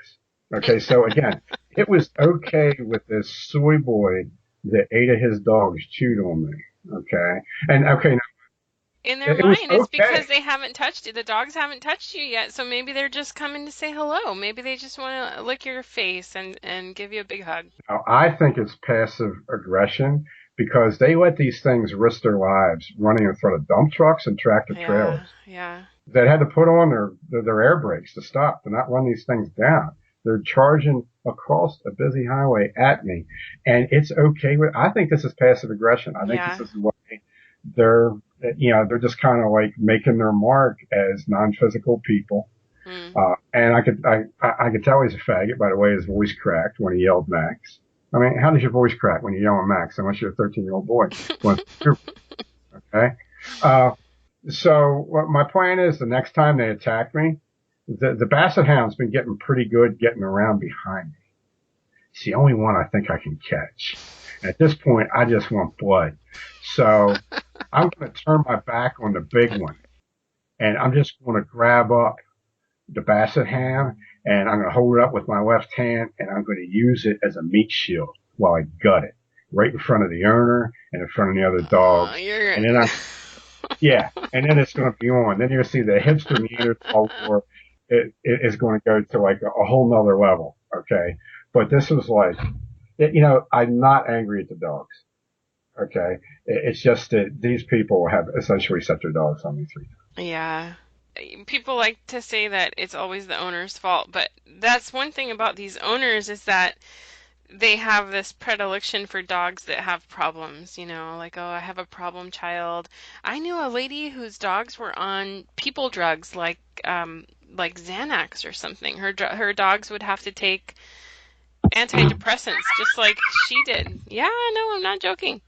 Okay, so again, it was okay with this soy boy that 8 of his dogs chewed on me. Okay, and okay, in their mind, it's because they haven't touched you. The dogs haven't touched you yet, so maybe they're just coming to say hello. Maybe they just want to lick your face and give you a big hug. I think it's passive aggression because they let these things risk their lives running in front of dump trucks and tractor trailers. Yeah. That had to put on their air brakes to stop, to not run these things down. They're charging across a busy highway at me, and it's okay I think this is passive aggression. I think this is what they're just kind of like making their mark as non-physical people. And I could tell he's a faggot by the way his voice cracked when he yelled Max. I mean, how does your voice crack when you're yelling Max unless you're a 13-year-old boy? Okay. So what my plan is the next time they attack me, the Basset Hound's been getting pretty good getting around behind me. It's the only one I think I can catch. At this point, I just want blood. So I'm going to turn my back on the big one, and I'm just going to grab up the Basset Hound, and I'm going to hold it up with my left hand, and I'm going to use it as a meat shield while I gut it right in front of the owner and in front of the other dogs. And then and then it's going to be on. Then you'll see the hipster Neanderthal war. It is going to go to like a whole nother level. Okay. But this was like, I'm not angry at the dogs. Okay. It's just that these people have essentially set their dogs on me 3 times. Yeah. People like to say that it's always the owner's fault, but that's one thing about these owners is that they have this predilection for dogs that have problems, like, oh, I have a problem child. I knew a lady whose dogs were on people drugs like Xanax or something. Her dogs would have to take antidepressants just like she did. Yeah, no, I'm not joking.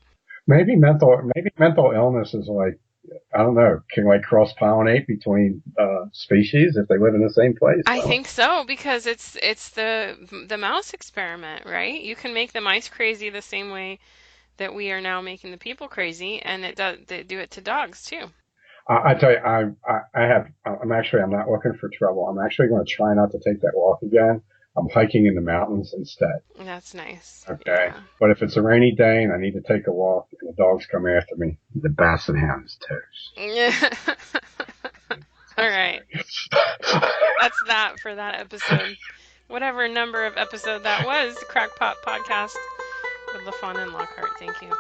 Maybe mental illness is like, I don't know, can like cross-pollinate between species if they live in the same place? I think so, because it's the mouse experiment, right? You can make the mice crazy the same way that we are now making the people crazy, and they do it to dogs too. I tell you, I'm not looking for trouble. I'm actually going to try not to take that walk again. I'm hiking in the mountains instead. That's nice. Okay. Yeah. But if it's a rainy day and I need to take a walk and the dogs come after me, the Basset Hound is toast. Yeah. All right. That's that for that episode. Whatever number of episode that was, Crackpot Podcast. with LaFond and Lockhart. Thank you.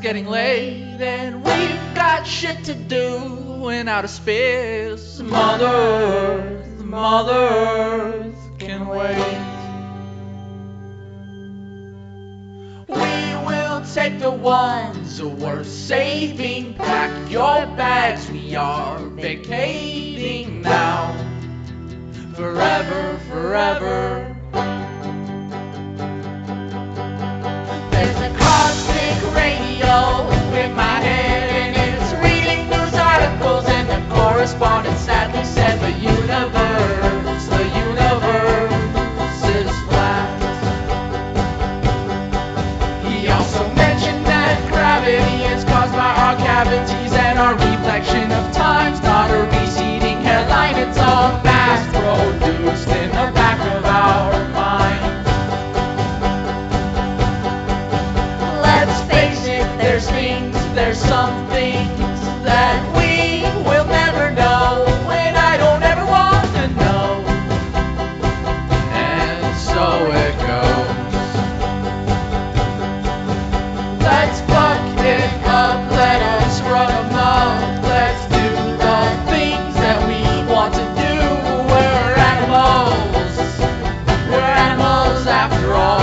Getting late and we've got shit to do in outer space. Mother can wait. We will take the ones worth saving. Pack your bags, we are vacating now. Forever, forever. There's a cosmic radio in my head and it's reading news articles and the correspondent sadly said the universe is flat. He also mentioned that gravity is caused by our cavities and our reflection of time's not a receding headline, it's all mass produced in the back of our mind. There's some things that we will never know, and I don't ever want to know. And so it goes. Let's fuck it up, let us run amok. Let's do the things that we want to do. We're animals after all.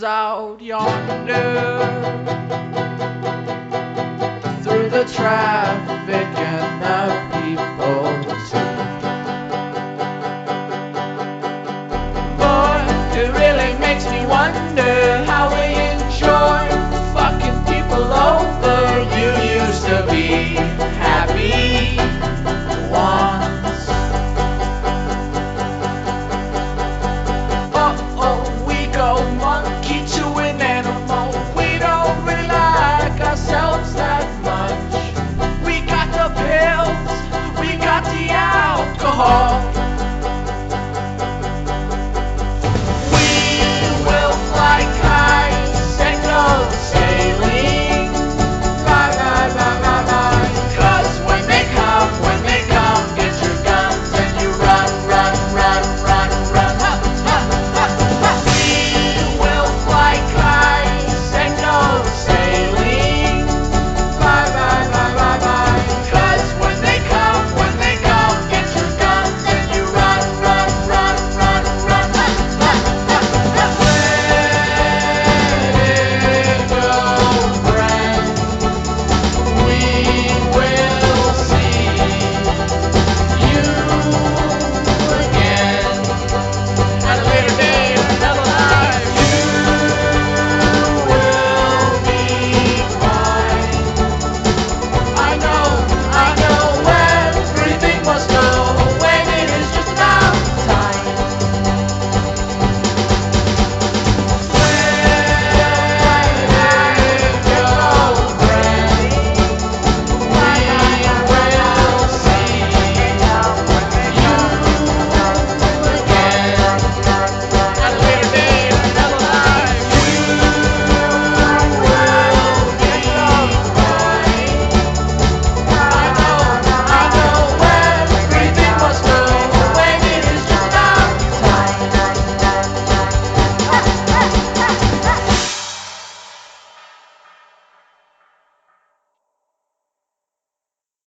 Out yonder through the traffic and the people too. Boy, it really makes me wonder how we enjoy fucking people over. You used to be happy once. We go monkey to an animal. We don't really like ourselves that much. We got the pills, we got the alcohol.